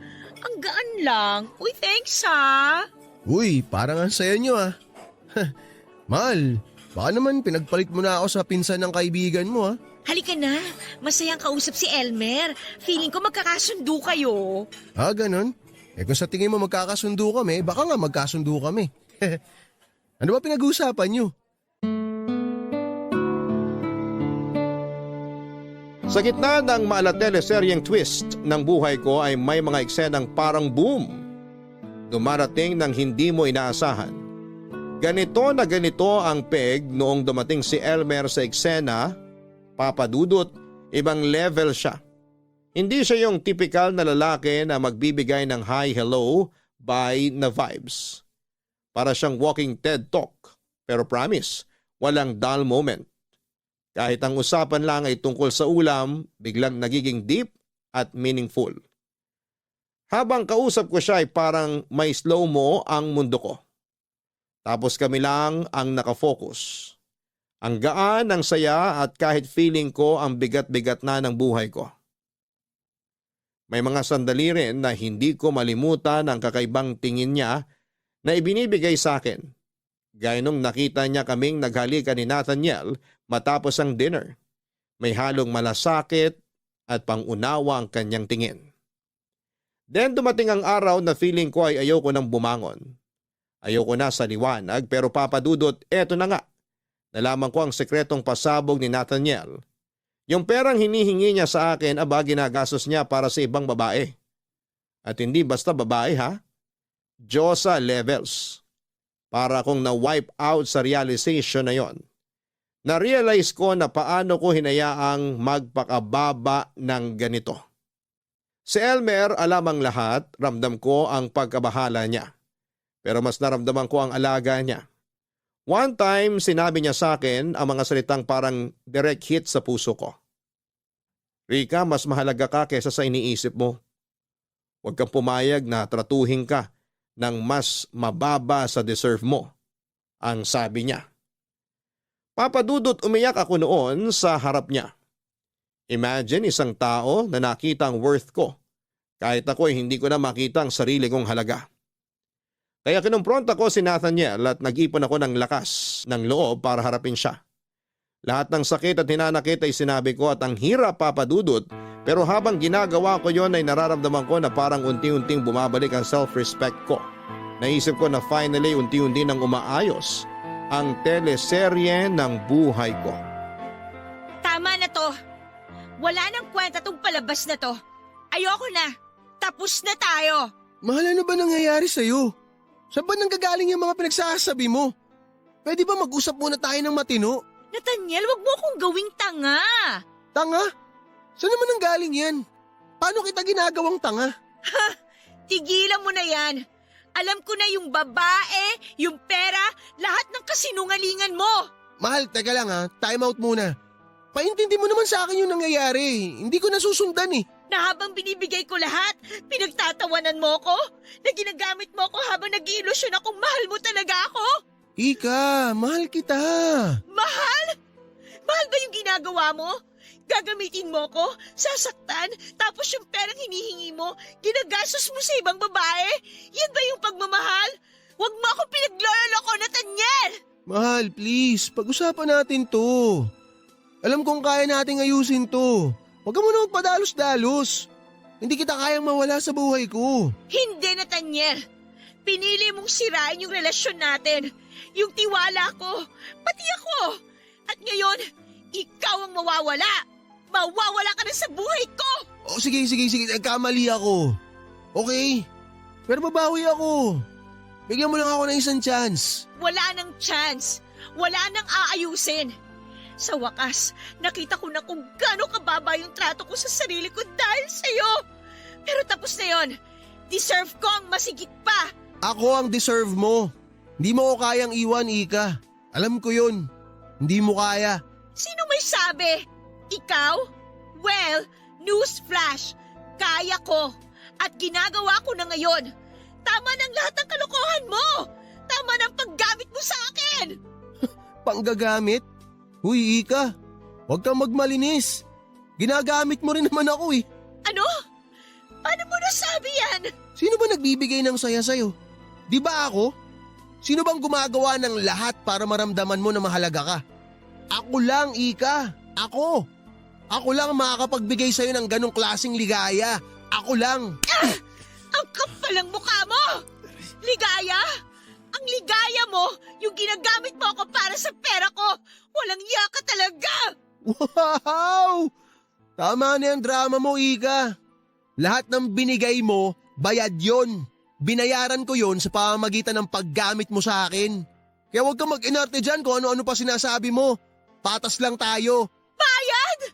ang gaan lang. Uy, thanks ha! Uy, parang ang saya nyo ah. Mahal, baka naman pinagpalit mo na ako sa pinsan ng kaibigan mo ah. Halika na, masayang kausap si Elmer. Feeling ko magkakasundo kayo. Ah, ganun? Kung sa tingin mo magkakasundo kami, baka nga magkasundo kami. Ano ba pinag-uusapan nyo? Sa gitna ng malateleseryeng twist ng buhay ko ay may mga eksenang parang boom. Dumarating ng hindi mo inaasahan. Ganito na ganito ang peg noong dumating si Elmer sa eksena, papadudot, ibang level siya. Hindi siya yung typical na lalaki na magbibigay ng hi, hello, bye na vibes. Para siyang walking TED Talk, pero promise, walang dull moment. Kahit ang usapan lang ay tungkol sa ulam, biglang nagiging deep at meaningful. Habang kausap ko siya ay parang may slow-mo ang mundo ko. Tapos kami lang ang nakafocus. Ang gaan, ang saya at kahit feeling ko ang bigat-bigat na ng buhay ko. May mga sandali rin na hindi ko malimutan ang kakaibang tingin niya na ibinibigay sa akin. Gaya nung nakita niya kaming naghalikan ni Nathaniel matapos ang dinner. May halong malasakit at pangunawa ang kanyang tingin. Then dumating ang araw na feeling ko ay ayoko nang bumangon. Ayoko na sa liwanag pero papadudot, eto na nga. Nalaman ko ang sekretong pasabog ni Nathaniel. Yung perang hinihingi niya sa akin aba ginagastos niya para sa ibang babae. At hindi basta babae ha. Diyosa levels. Para akong na-wipe out sa realization na yon. Na-realize ko na paano ko hinayaang magpakababa ng ganito. Si Elmer, alam ang lahat, ramdam ko ang pagkabahala niya. Pero mas naramdaman ko ang alaga niya. One time, sinabi niya sa akin ang mga salitang parang direct hit sa puso ko. Rika, mas mahalaga ka kaysa sa iniisip mo. Huwag kang pumayag na tratuhin ka ng mas mababa sa deserve mo, ang sabi niya. Papadudot, umiyak ako noon sa harap niya. Imagine isang tao na nakita ang worth ko, kahit ako ay hindi ko na makita ang sarili kong halaga. Kaya kinumpronta ko si Nathaniel at nag-ipon ako ng lakas ng loob para harapin siya. Lahat ng sakit at hinanakit ay sinabi ko at ang hirap papadudot, pero habang ginagawa ko yon ay nararamdaman ko na parang unti-unting bumabalik ang self-respect ko. Naisip ko na finally unti-unti nang umaayos ang teleserye ng buhay ko. Tama na to. Wala nang kwenta tong palabas na to. Ayoko na. Tapos na tayo. Mahal, ano ba nangyayari sa'yo? Saan ba nanggagaling yung mga pinagsasabi mo? Pwede ba mag-usap muna tayo ng matino? Nathaniel, wag mo akong gawing tanga. Tanga? Saan naman nanggaling yan? Paano kita ginagawang tanga? Tigilan mo na yan. Alam ko na yung babae, yung pera, lahat ng kasinungalingan mo. Mahal, teka lang ha. Time out muna. Paintindi mo naman sa akin yung nangyayari. Hindi ko nasusundan eh. Na habang binibigay ko lahat, pinagtatawanan mo ko? Na ginagamit mo ko habang nag-iilusyon akong mahal mo talaga ako? Ika, mahal kita. Mahal? Mahal ba yung ginagawa mo? Gagamitin mo ko, sasaktan, tapos yung perang hinihingi mo, ginagastos mo sa ibang babae? Yan ba yung pagmamahal? Huwag mo ako pinagloloko, Nathaniel! Mahal, please, pag-usapan natin to. Alam kong kaya nating ayusin to. Huwag ka muna magpadalos-dalos. Hindi kita kayang mawala sa buhay ko. Hindi, Nathaniel. Pinili mong sirain yung relasyon natin. Yung tiwala ko, pati ako. At ngayon, ikaw ang mawawala. Mawawala ka na sa buhay ko. Oh, sige, kamali ako. Okay, pero babawi ako. Bigyan mo lang ako ng isang chance. Wala nang chance. Wala nang aayusin. Sa wakas, nakita ko na kung gaano kababa yung trato ko sa sarili ko dahil sa'yo. Pero tapos na yon. Deserve ko ang masigit pa. Ako ang deserve mo. Hindi mo ko kayang iwan, Ika. Alam ko yun. Hindi mo kaya. Sino may sabi? Ikaw? Well, newsflash. Kaya ko. At ginagawa ko na ngayon. Tama ng lahat ng kalokohan mo. Tama ng paggamit mo sa akin. Panggagamit? Huy, Ika. Huwag kang magmalinis. Ginagamit mo rin naman ako eh. Ano? Paano mo nasabi yan? Sino ba nagbibigay ng saya sa'yo? Di ba ako? Sino bang gumagawa ng lahat para maramdaman mo na mahalaga ka? Ako lang, Ika. Ako. Ako lang ang makakapagbigay sa'yo ng ganong klaseng ligaya. Ako lang. Ang kapal ng mukha mo! Ligaya? Ang ligaya mo, yung ginagamit mo ako para sa pera ko. Walang iya ka talaga! Wow! Tama na yung drama mo, Ika. Lahat ng binigay mo, bayad yon. Binayaran ko yon sa pamamagitan ng paggamit mo sa akin. Kaya huwag kang mag-inarte dyan kung ano-ano pa sinasabi mo. Patas lang tayo. Bayad?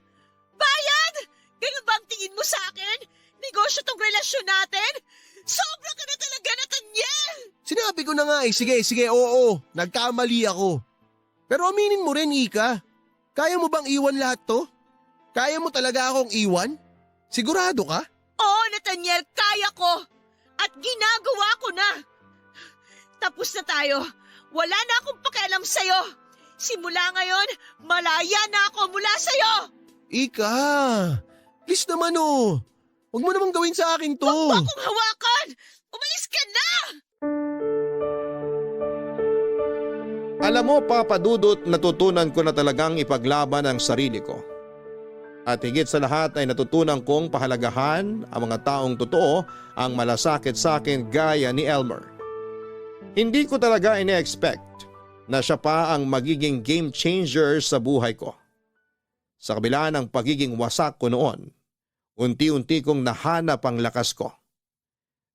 Bayad? Ganun ba ang tingin mo sa akin? Negosyo tong relasyon natin? Sobra ka na talaga, Nathaniel! Sinabi ko na nga eh, sige, oo, nagkamali ako. Pero aminin mo rin, Ika. Kaya mo bang iwan lahat to? Kaya mo talaga akong iwan? Sigurado ka? Oo, Nathaniel, kaya ko. At ginagawa ko na. Tapos na tayo. Wala na akong pakialam sa'yo. Simula ngayon, malaya na ako mula sa'yo. Ika, please naman oh. Huwag mo namang gawin sa akin to. Huwag mo akong hawakan. Umalis ka na! Alam mo, Papa Dudut, natutunan ko na talagang ipaglaban ang sarili ko. At higit sa lahat ay natutunan kong pahalagahan ang mga taong totoo ang malasakit sa akin gaya ni Elmer. Hindi ko talaga ine-expect na siya pa ang magiging game changer sa buhay ko. Sa kabila ng pagiging wasak ko noon, unti-unti kong nahanap ang lakas ko.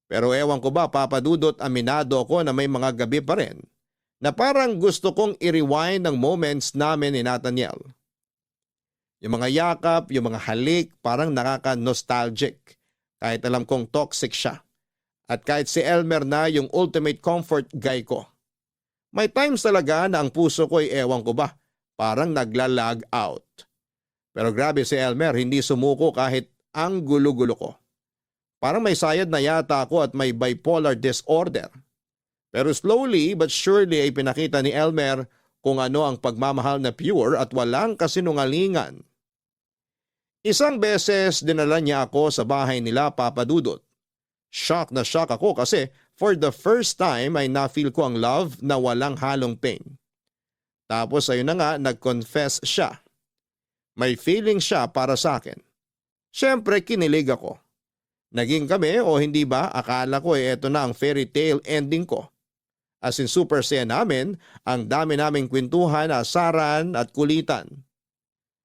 Pero ewan ko ba, Papa Dudut, aminado ako na may mga gabi pa rin na parang gusto kong i-rewind ang moments namin ni Nathaniel. Yung mga yakap, yung mga halik, parang nakaka-nostalgic kahit alam kong toxic siya. At kahit si Elmer na yung ultimate comfort guy ko. May times talaga na ang puso ko ay ewan ko ba, parang naglalag out. Pero grabe si Elmer, hindi sumuko kahit ang gulo-gulo ko. Parang may sayad na yata ako at may bipolar disorder. Pero slowly but surely ay pinakita ni Elmer kung ano ang pagmamahal na pure at walang kasinungalingan. Isang beses dinala niya ako sa bahay nila, Papa Dudut. Shock na shock ako kasi for the first time ay na-feel ko ang love na walang halong pain. Tapos ayun na nga, nag-confess siya. May feeling siya para sa akin. Siyempre kinilig ako. Naging kami o hindi ba, akala ko eto na ang fairy tale ending ko. As in super saya namin, ang dami naming kwentuhan, asaran at kulitan.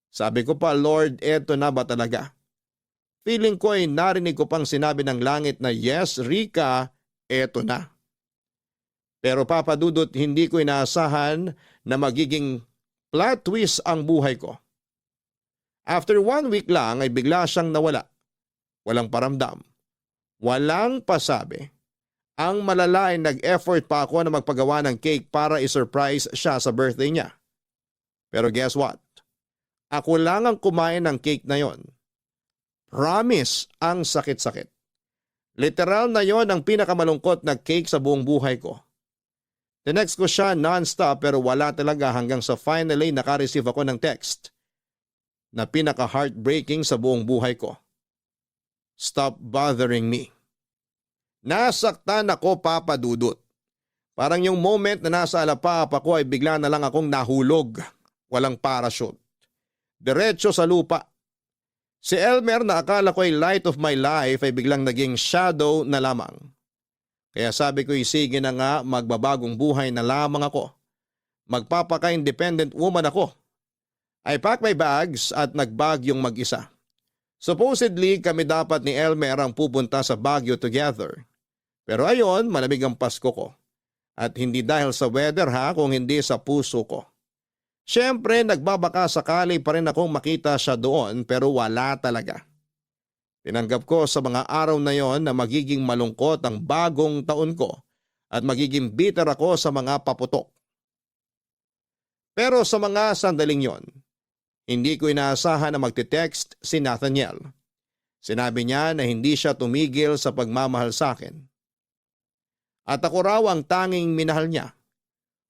Sabi ko pa, Lord, eto na ba talaga? Feeling ko ay narinig ko pang sinabi ng langit na yes, Rika, eto na. Pero Papa Dudut, hindi ko inaasahan na magiging plot twist ang buhay ko. After 1 week lang ay bigla siyang nawala. Walang paramdam. Walang pasabi. Ang malala ay nag-effort pa ako na magpagawa ng cake para i-surprise siya sa birthday niya. Pero guess what? Ako lang ang kumain ng cake na yon. Promise, ang sakit-sakit. Literal na yon ang pinakamalungkot na cake sa buong buhay ko. Tinext ko siya non-stop pero wala talaga hanggang sa finally nakareceive ako ng text na pinaka-heartbreaking sa buong buhay ko. Stop bothering me. Nasaktan ako, Papa Dudut. Parang yung moment na nasa alapap ako ay bigla na lang akong nahulog. Walang parachute. Diretso sa lupa. Si Elmer na akala ko ay light of my life ay biglang naging shadow na lamang. Kaya sabi ko sige na nga magbabagong buhay na lamang ako. Magpapaka-independent woman ako. I packed my bags at nagbagyong mag-isa. Supposedly kami dapat ni Elmer ang pupunta sa Baguio together. Pero ayon, malamig ang Pasko ko. At hindi dahil sa weather kung hindi sa puso ko. Siyempre nagbabaka sakali pa rin akong makita siya doon pero wala talaga. Tinanggap ko sa mga araw na yon na magiging malungkot ang bagong taon ko at magiging bitter ako sa mga paputok. Pero sa mga sandaling yon, hindi ko inaasahan na magte-text si Nathaniel. Sinabi niya na hindi siya tumigil sa pagmamahal sa akin. At ako raw ang tanging minahal niya.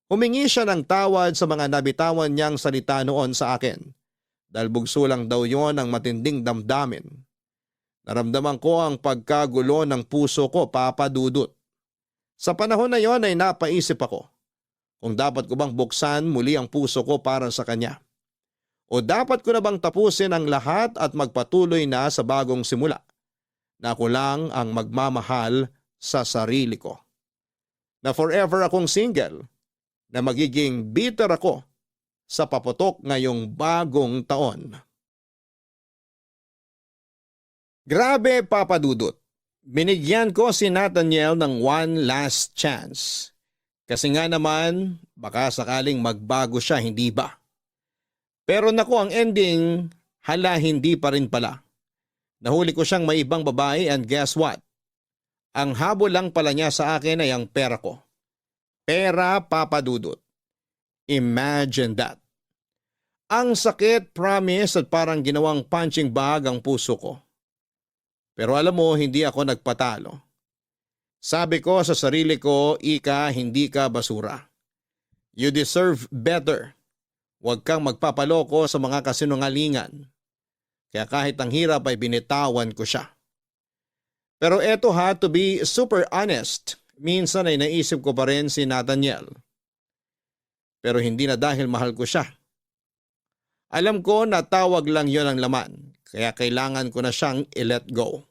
Humingi siya ng tawad sa mga nabitawan niyang salita noon sa akin. Dahil bugso lang daw yon ang matinding damdamin. Naramdaman ko ang pagkagulo ng puso ko, Papa Dudut. Sa panahon na yon ay napaisip ako kung dapat ko bang buksan muli ang puso ko para sa kanya. O dapat ko na bang tapusin ang lahat at magpatuloy na sa bagong simula na ako lang ang magmamahal sa sarili ko. Na forever akong single, na magiging bitter ako sa paputok ngayong bagong taon. Grabe, Papa Dudut. Binigyan ko si Nathaniel ng one last chance. Kasi nga naman, baka sakaling magbago siya, hindi ba? Pero naku, ang ending, hala hindi pa rin pala. Nahuli ko siyang may ibang babae and guess what? Ang habol lang pala niya sa akin ay ang pera ko. Pera, Papa Dudut. Imagine that. Ang sakit, promise, at parang ginawang punching bag ang puso ko. Pero alam mo, hindi ako nagpatalo. Sabi ko sa sarili ko, Ika, hindi ka basura. You deserve better. Huwag kang magpapaloko sa mga kasinungalingan. Kaya kahit ang hirap ay binitawan ko siya. Pero eto to be super honest, minsan ay naisip ko pa rin si Nathaniel. Pero hindi na dahil mahal ko siya. Alam ko na tawag lang yon ang laman, kaya kailangan ko na siyang i-let go.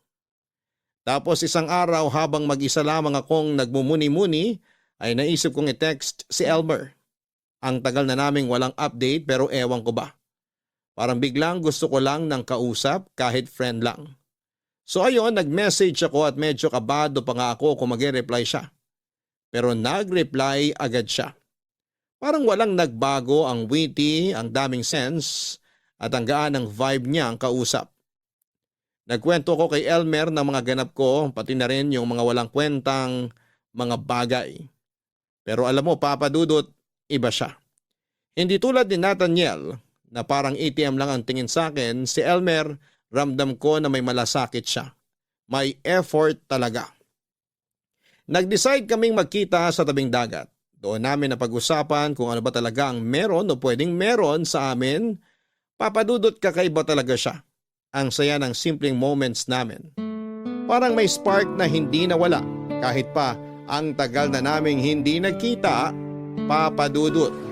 Tapos isang araw habang mag-isa lamang akong nagmumuni-muni, ay naisip kong i-text si Elmer. Ang tagal na naming walang update pero ewan ko ba. Parang biglang gusto ko lang ng kausap kahit friend lang. So ayun, nag-message ako at medyo kabado pa nga ako kung mag-reply siya. Pero nag-reply agad siya. Parang walang nagbago, ang witty, ang daming sense at ang gaan ng vibe niya ang kausap. Nagkwento ko kay Elmer ng mga ganap ko pati na rin yung mga walang kwentang mga bagay. Pero alam mo, Papa Dudut, iba siya. Hindi tulad ni Nathaniel na parang ATM lang ang tingin sa akin, si Elmer ramdam ko na may malasakit siya. May effort talaga. Nag-decide kaming magkita sa tabing dagat. Doon namin napag-usapan kung ano ba talaga ang meron o pwedeng meron sa amin. Papadudot kakaiba talaga siya. Ang saya ng simpleng moments namin. Parang may spark na hindi nawala kahit pa ang tagal na naming hindi nagkita. Papadudot.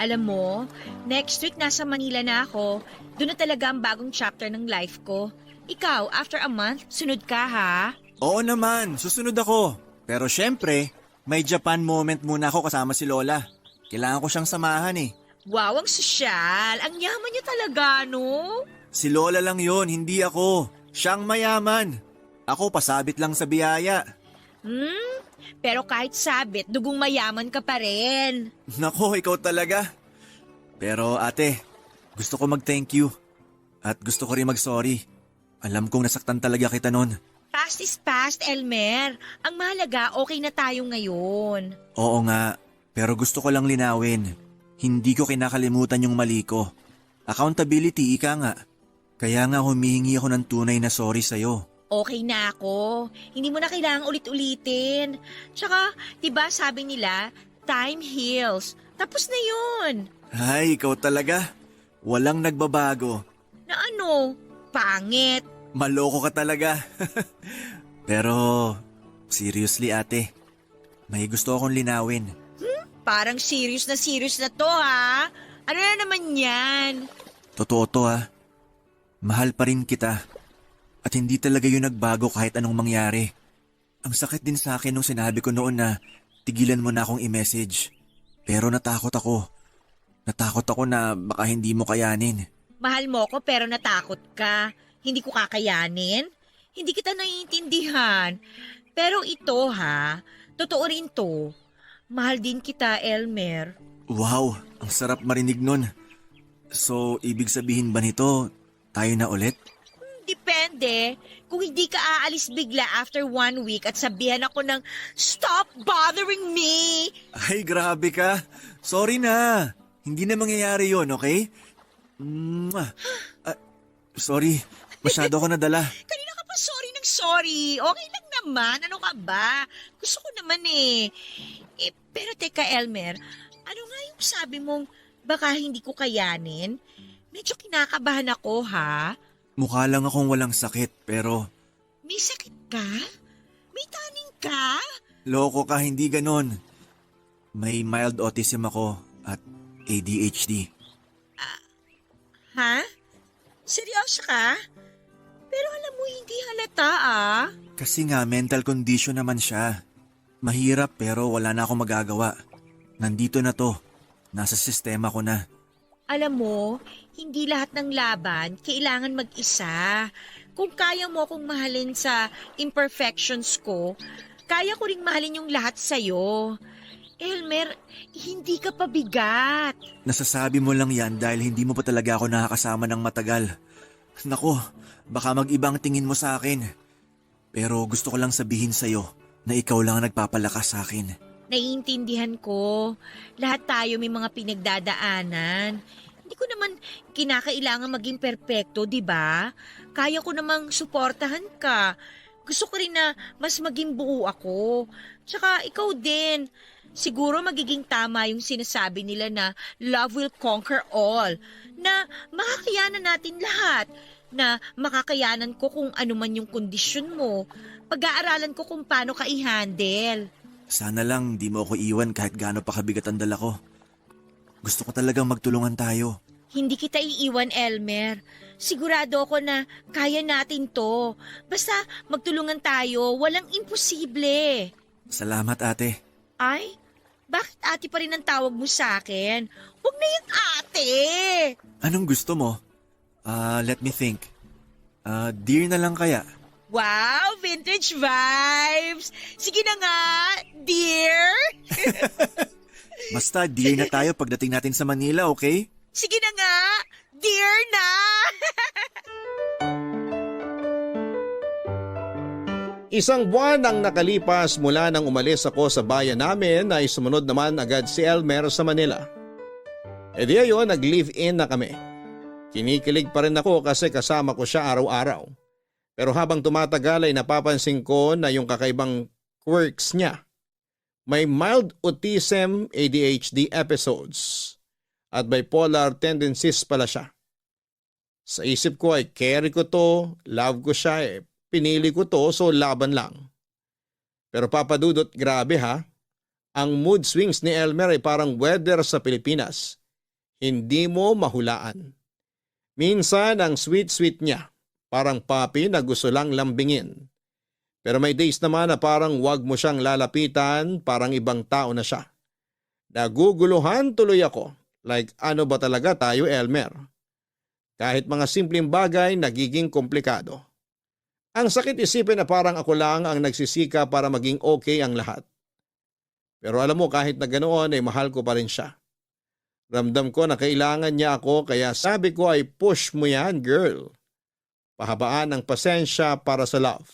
Alam mo, next week nasa Manila na ako. Doon na talaga ang bagong chapter ng life ko. Ikaw, after a month, sunod ka ha? Oo naman, susunod ako. Pero syempre, may Japan moment muna ako kasama si Lola. Kailangan ko siyang samahan eh. Wow, ang sosyal. Ang yaman niya talaga, no? Si Lola lang yon, hindi ako. Siyang mayaman. Ako pasabit lang sa biyaya. Pero kahit sabit, dugong mayaman ka pa rin. Nako, ikaw talaga. Pero ate, gusto ko mag-thank you. At gusto ko rin mag-sorry. Alam kong nasaktan talaga kita nun. Past is past, Elmer. Ang mahalaga, okay na tayo ngayon. Oo nga, pero gusto ko lang linawin. Hindi ko kinakalimutan yung mali ko. Accountability, ika nga. Kaya nga humihingi ako ng tunay na sorry sa'yo. Okay na ako. Hindi mo na kailangang ulit-ulitin. Tsaka, diba sabi nila, time heals. Tapos na yun. Ay, ikaw talaga. Walang nagbabago. Na ano? Pangit. Maloko ka talaga. Pero, seriously ate, may gusto akong linawin. Parang serious na to ha. Ano na naman yan? Totoo to ha. Mahal pa rin kita. At hindi talaga yun nagbago kahit anong mangyari. Ang sakit din sa akin nung sinabi ko noon na tigilan mo na akong i-message. Pero natakot ako. Natakot ako na baka hindi mo kayanin. Mahal mo ko pero natakot ka. Hindi ko kakayanin. Hindi kita naiintindihan. Pero ito ha, totoo rin to. Mahal din kita, Elmer. Wow, ang sarap marinig nun. So, ibig sabihin ba nito, tayo na ulit? Depende. Kung hindi ka aalis bigla after 1 week at sabihan ako ng, "Stop bothering me!" Ay, grabe ka. Sorry na. Hindi na mangyayari yon, okay? Mwah. Sorry, masyado ako nadala. Kanina ka pa sorry ng sorry. Okay lang naman. Ano ka ba? Gusto ko naman eh. Pero teka, Elmer, ano nga yung sabi mong baka hindi ko kayanin? Medyo kinakabahan ako, ha? Mukha lang akong walang sakit, pero May sakit ka? May taning ka? loko ka, hindi ganon. May mild autism ako at ADHD. Ha? Seryoso ka? Pero alam mo, hindi halata ah. Kasi nga mental condition naman siya. Mahirap pero wala na akong magagawa. Nandito na to. Nasa sistema ko na. Alam mo, hindi lahat ng laban kailangan mag-isa. Kung kaya mo akong mahalin sa imperfections ko, kaya ko ring mahalin yung lahat sa'yo. Elmer, hindi ka pabigat. Nasasabi mo lang yan dahil hindi mo pa talaga ako nakakasama ng matagal. Nako, baka mag-ibang tingin mo sa akin. Pero gusto ko lang sabihin sa'yo na ikaw lang ang nagpapalakas sa akin. Naiintindihan ko. Lahat tayo may mga pinagdadaanan. Hindi ko naman kinakailangan maging perpekto, di ba? Kaya ko namang suportahan ka. Gusto ko rin na mas maging buo ako. Tsaka ikaw din. Siguro magiging tama yung sinasabi nila na love will conquer all. Na makakayanan natin lahat. Na makakayanan ko kung ano man yung kondisyon mo. Pag-aaralan ko kung paano ka i-handle. Sana lang di mo ako iwan kahit gaano pa kabigat ang dala ko. Gusto ko talagang magtulungan tayo. Hindi kita iiwan, Elmer. Sigurado ako na kaya natin to. Basta magtulungan tayo, walang imposible. Salamat ate. Ay, bakit ate pa rin ang tawag mo sa akin? Huwag na yung ate! Anong gusto mo? Let me think. Dear na lang kaya? Wow, vintage vibes! Sige na nga, dear! Basta dear na tayo pagdating natin sa Manila, okay? Sige na nga, dear na! Isang buwan ang nakalipas mula nang umalis ako sa bayan namin ay sumunod naman agad si Elmer sa Manila. E di ayon, nag-live-in na kami. Kinikilig pa rin ako kasi kasama ko siya araw-araw. Pero habang tumatagal ay napapansin ko na yung kakaibang quirks niya. May mild autism, ADHD episodes at bipolar tendencies pala siya. Sa isip ko ay carry ko to, love ko siya pinili ko to so laban lang. Pero papadudot, grabe ha. Ang mood swings ni Elmer ay parang weather sa Pilipinas. Hindi mo mahulaan. Minsan ang sweet-sweet niya. Parang papi na gusto lang lambingin. Pero may days naman na parang wag mo siyang lalapitan, parang ibang tao na siya. Naguguluhan tuloy ako. Like ano ba talaga tayo, Elmer? Kahit mga simpleng bagay nagiging komplikado. Ang sakit isipin na parang ako lang ang nagsisika para maging okay ang lahat. Pero alam mo kahit na ganoon ay mahal ko pa rin siya. Ramdam ko na kailangan niya ako kaya sabi ko ay push mo yan, girl. Pahabaan ang pasensya para sa love.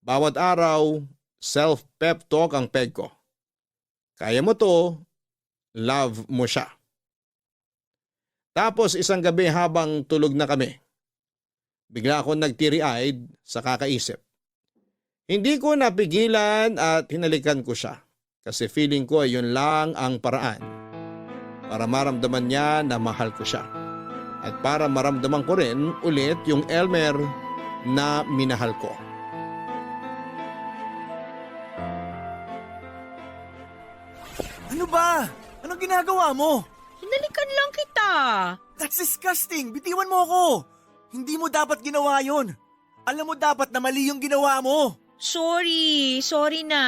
Bawat araw, self-pep talk ang peg ko. Kaya mo to, love mo siya. Tapos isang gabi habang tulog na kami, Bigla akong nagtiri-eyed sa kakaisip. Hindi ko napigilan at hinalikan ko siya kasi feeling ko ay yun lang ang paraan para maramdaman niya na mahal ko siya at para maramdaman ko rin ulit yung Elmer na minahal ko. Ano ba? Anong ginagawa mo? Hinalikan lang kita. That's disgusting! Bitiwan mo ako! Hindi mo dapat ginawa yon. Alam mo dapat na mali yung ginawa mo. Sorry na.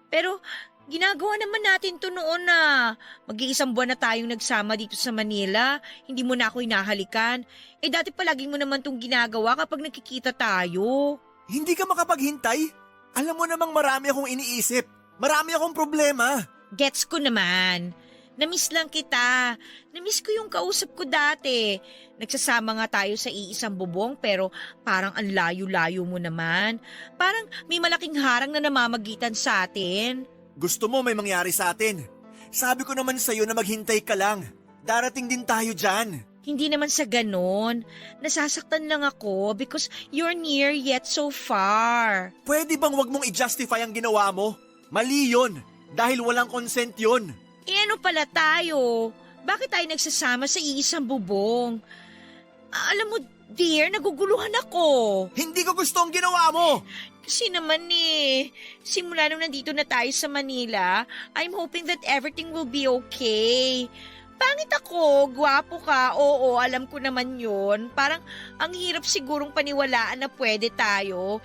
Pero ginagawa naman natin to noon na. Mag-iisang buwan na tayong nagsama dito sa Manila. Hindi mo na ako hinahalikan. Dati palagi mo naman tong ginagawa kapag nakikita tayo. Hindi ka makapaghintay? Alam mo namang marami akong iniisip. Marami akong problema. Gets ko naman. Namiss lang kita. Namiss ko yung kausap ko dati. Nagsasama nga tayo sa iisang bubong pero parang ang layo-layo mo naman. Parang may malaking harang na namamagitan sa atin. Gusto mo may mangyari sa atin. Sabi ko naman sa'yo na maghintay ka lang. Darating din tayo dyan. Hindi naman sa ganon. Nasasaktan lang ako because you're near yet so far. Pwede bang wag mong i-justify ang ginawa mo? Mali yun. Dahil walang consent yun. Ano pala tayo? Bakit tayo nagsasama sa iisang bubong? Alam mo, dear, naguguluhan ako. Hindi ko gusto ang ginawa mo. Kasi naman simula nung nandito na tayo sa Manila, I'm hoping that everything will be okay. Pangit ako, gwapo ka, oo, alam ko naman yun. Parang ang hirap sigurong paniwalaan na pwede tayo.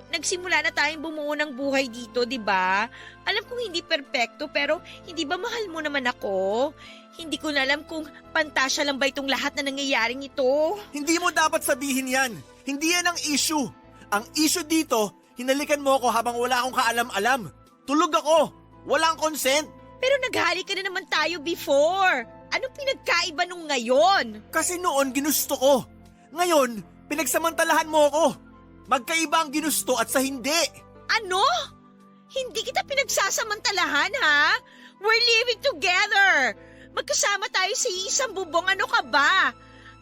Nagsimula na tayong bumuo ng buhay dito, di ba? Alam kong hindi perpekto pero hindi ba mahal mo naman ako? Hindi ko na alam kung pantasya lang ba itong lahat na nangyayaring ito. Hindi mo dapat sabihin yan. Hindi yan ang issue. Ang issue dito, hinalikan mo ako habang wala akong kaalam-alam. Tulog ako. Walang consent. Pero naghalik ka na naman tayo before. Anong pinagkaiba nung ngayon? Kasi noon ginusto ko. Ngayon, pinagsamantalahan mo ako. Magkaiba ang ginusto at sa hindi. Ano? Hindi kita pinagsasamantalahan, ha? We're living together. Magkasama tayo sa isang bubong. Ano ka ba?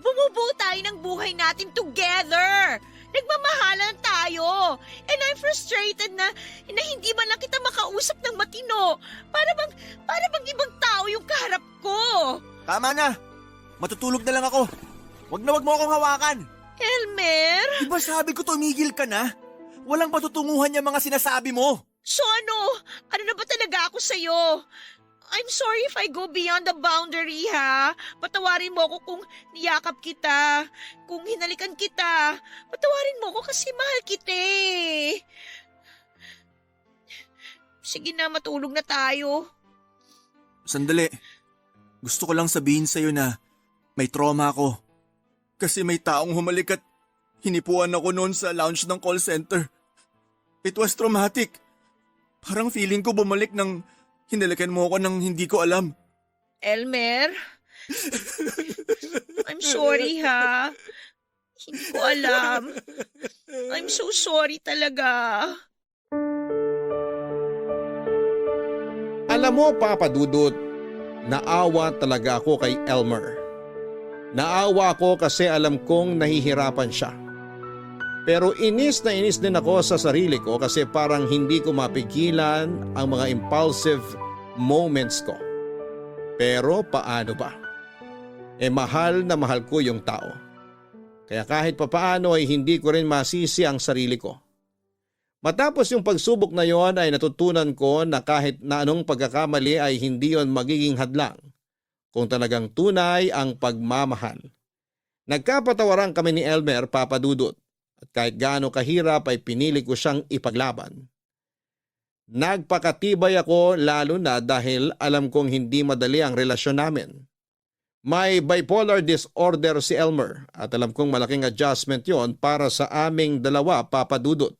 Bumubuo tayo ng buhay natin together. Nagmamahalan tayo. And I'm frustrated na hindi man lang kita makausap ng matino. Para bang ibang tao yung kaharap ko. Tama na. Matutulog na lang ako. Wag mo akong hawakan. Elmer? Diba sabi ko tumigil ka na? Walang patutunguhan yung mga sinasabi mo. So ano? Ano na ba talaga ako sa'yo? I'm sorry if I go beyond the boundary, ha? Patawarin mo ako kung niyakap kita, kung hinalikan kita. Patawarin mo ako kasi mahal kita eh. Sige na, matulog na tayo. Sandali. Gusto ko lang sabihin sa'yo na may trauma ako. Kasi may taong humalik at hinipuan ako noon sa lounge ng call center. It was traumatic. Parang feeling ko bumalik nang hinalikan mo ako nang hindi ko alam. Elmer? I'm sorry, ha? Hindi ko alam. I'm so sorry talaga. Alam mo, Papa Dudut, naawa talaga ako kay Elmer. Naawa ako kasi alam kong nahihirapan siya. Pero inis na inis din ako sa sarili ko kasi parang hindi ko mapigilan ang mga impulsive moments ko. Pero paano ba? Mahal na mahal ko yung tao. Kaya kahit papaano ay hindi ko rin masisi ang sarili ko. Matapos yung pagsubok na yon ay natutunan ko na kahit na anong pagkakamali ay hindi yon magiging hadlang kung talagang tunay ang pagmamahal. Nagkapatawaran kami ni Elmer, Papa Dudut, at kahit gaano kahirap ay pinili ko siyang ipaglaban. Nagpakatibay ako lalo na dahil alam kong hindi madali ang relasyon namin. May bipolar disorder si Elmer at alam kong malaking adjustment yon para sa aming dalawa, Papa Dudut.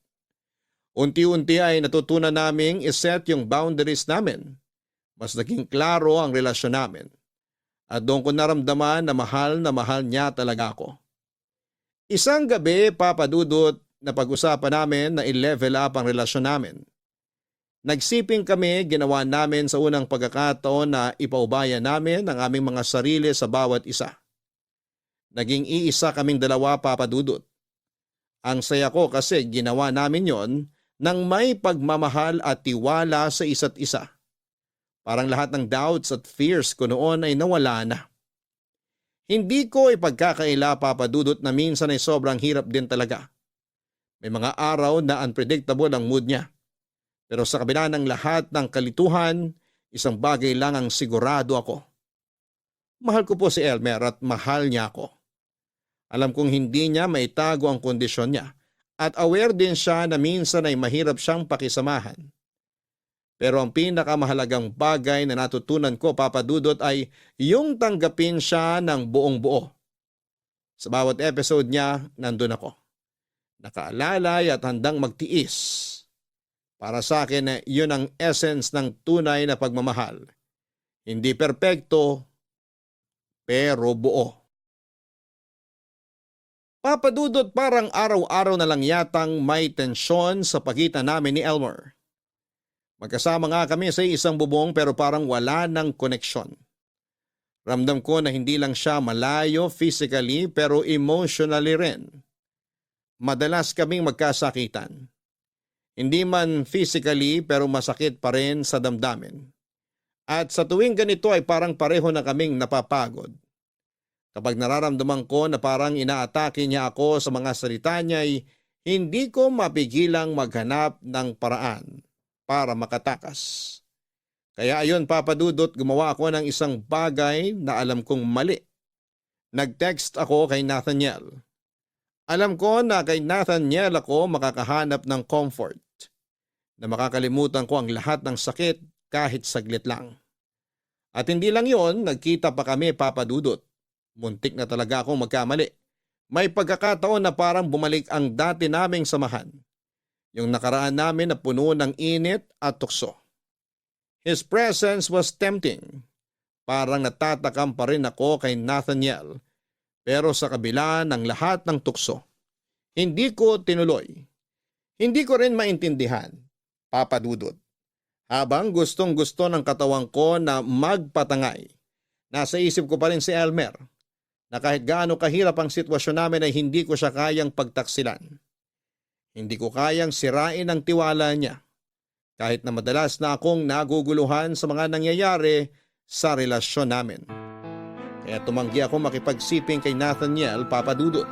Unti-unti ay natutunan naming iset yung boundaries namin. Mas naging klaro ang relasyon namin. At doon ko naramdaman na mahal niya talaga ako. Isang gabi, Papa Dudut, na pag-usapan namin na i-level up ang relasyon namin. Nagsiping kami, ginawa namin sa unang pagkakataon na ipaubaya namin ang aming mga sarili sa bawat isa. Naging iisa kaming dalawa, Papa Dudut. Ang saya ko kasi ginawa namin yon ng may pagmamahal at tiwala sa isa't isa. Parang lahat ng doubts at fears ko noon ay nawala na. Hindi ko ipagkakaila, Papa Dudut, na minsan ay sobrang hirap din talaga. May mga araw na unpredictable ang mood niya. Pero sa kabila ng lahat ng kalituhan, isang bagay lang ang sigurado ako. Mahal ko po si Elmer at mahal niya ako. Alam kong hindi niya maitago ang kondisyon niya at aware din siya na minsan ay mahirap siyang pakisamahan. Pero ang pinakamahalagang bagay na natutunan ko, Papa Dudut, ay yung tanggapin siya ng buong buo. Sa bawat episode niya, nandun ako. Nakaalalay at handang magtiis. Para sa akin, yun ang essence ng tunay na pagmamahal. Hindi perpekto, pero buo. Papa Dudut, parang araw-araw na lang yatang may tensyon sa pagitan namin ni Elmer. Magkasama nga kami sa isang bubong pero parang wala ng koneksyon. Ramdam ko na hindi lang siya malayo physically pero emotionally rin. Madalas kaming magkasakitan. Hindi man physically pero masakit pa rin sa damdamin. At sa tuwing ganito ay parang pareho na kaming napapagod. Kapag nararamdaman ko na parang inaatake niya ako sa mga salita niya ay hindi ko mapigilang maghanap ng paraan para makatakas. Kaya ayon, Papa Dudut, gumawa ako ng isang bagay na alam kong mali. Nag-text ako kay Nathaniel. Alam ko na kay Nathaniel ako makakahanap ng comfort. Na makakalimutan ko ang lahat ng sakit kahit saglit lang. At hindi lang yon, nagkita pa kami, Papa Dudut. Muntik na talaga akong magkamali. May pagkakataon na parang bumalik ang dati naming samahan. Yung nakaraan namin na puno ng init at tukso. His presence was tempting. Parang natatakam pa rin ako kay Nathaniel. Pero sa kabila ng lahat ng tukso, hindi ko tinuloy. Hindi ko rin maintindihan, Papa Dudut. Habang gustong-gusto ng katawan ko na magpatangay, nasa isip ko pa rin si Elmer, na kahit gaano kahirap ang sitwasyon namin ay hindi ko siya kayang pagtaksilan. Hindi ko kayang sirain ang tiwala niya, kahit na madalas na akong naguguluhan sa mga nangyayari sa relasyon namin. Kaya tumanggi ako makipagsiping kay Nathaniel, Papa Dudut.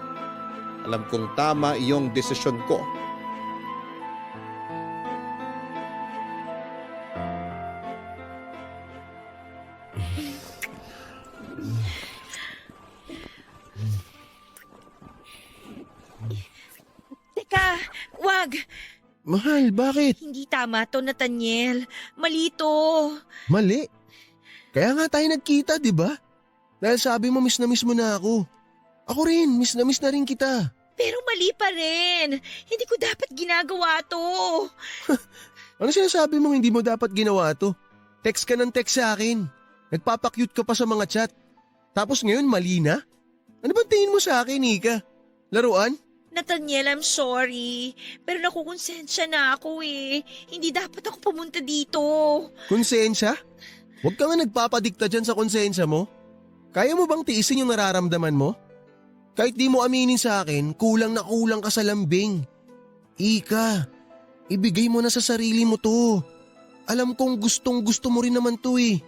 Alam kong tama iyong desisyon ko. Teka, wag! Mahal, bakit? Hindi tama to, Nathaniel. Mali to. Mali. Kaya nga tayo nagkita, di ba? Dahil sabi mo miss mo na ako. Ako rin, miss na rin kita. Pero mali pa rin. Hindi ko dapat ginagawa to. Ano sinasabi mong hindi mo dapat ginawa to? Text ka ng text sa akin. Nagpapakyut ka pa sa mga chat. Tapos ngayon mali na? Ano ba tingin mo sa akin, Ika? Laruan? Nathaniel, I'm sorry. Pero nakukonsensya na ako eh. Hindi dapat ako pumunta dito. Konsensya? Huwag ka nga nagpapadikta dyan sa konsensya mo. Kaya mo bang tiisin yung nararamdaman mo? Kahit di mo aminin sa akin, kulang na kulang ka sa lambing. Ika, ibigay mo na sa sarili mo to. Alam kong gustong gusto mo rin naman to eh.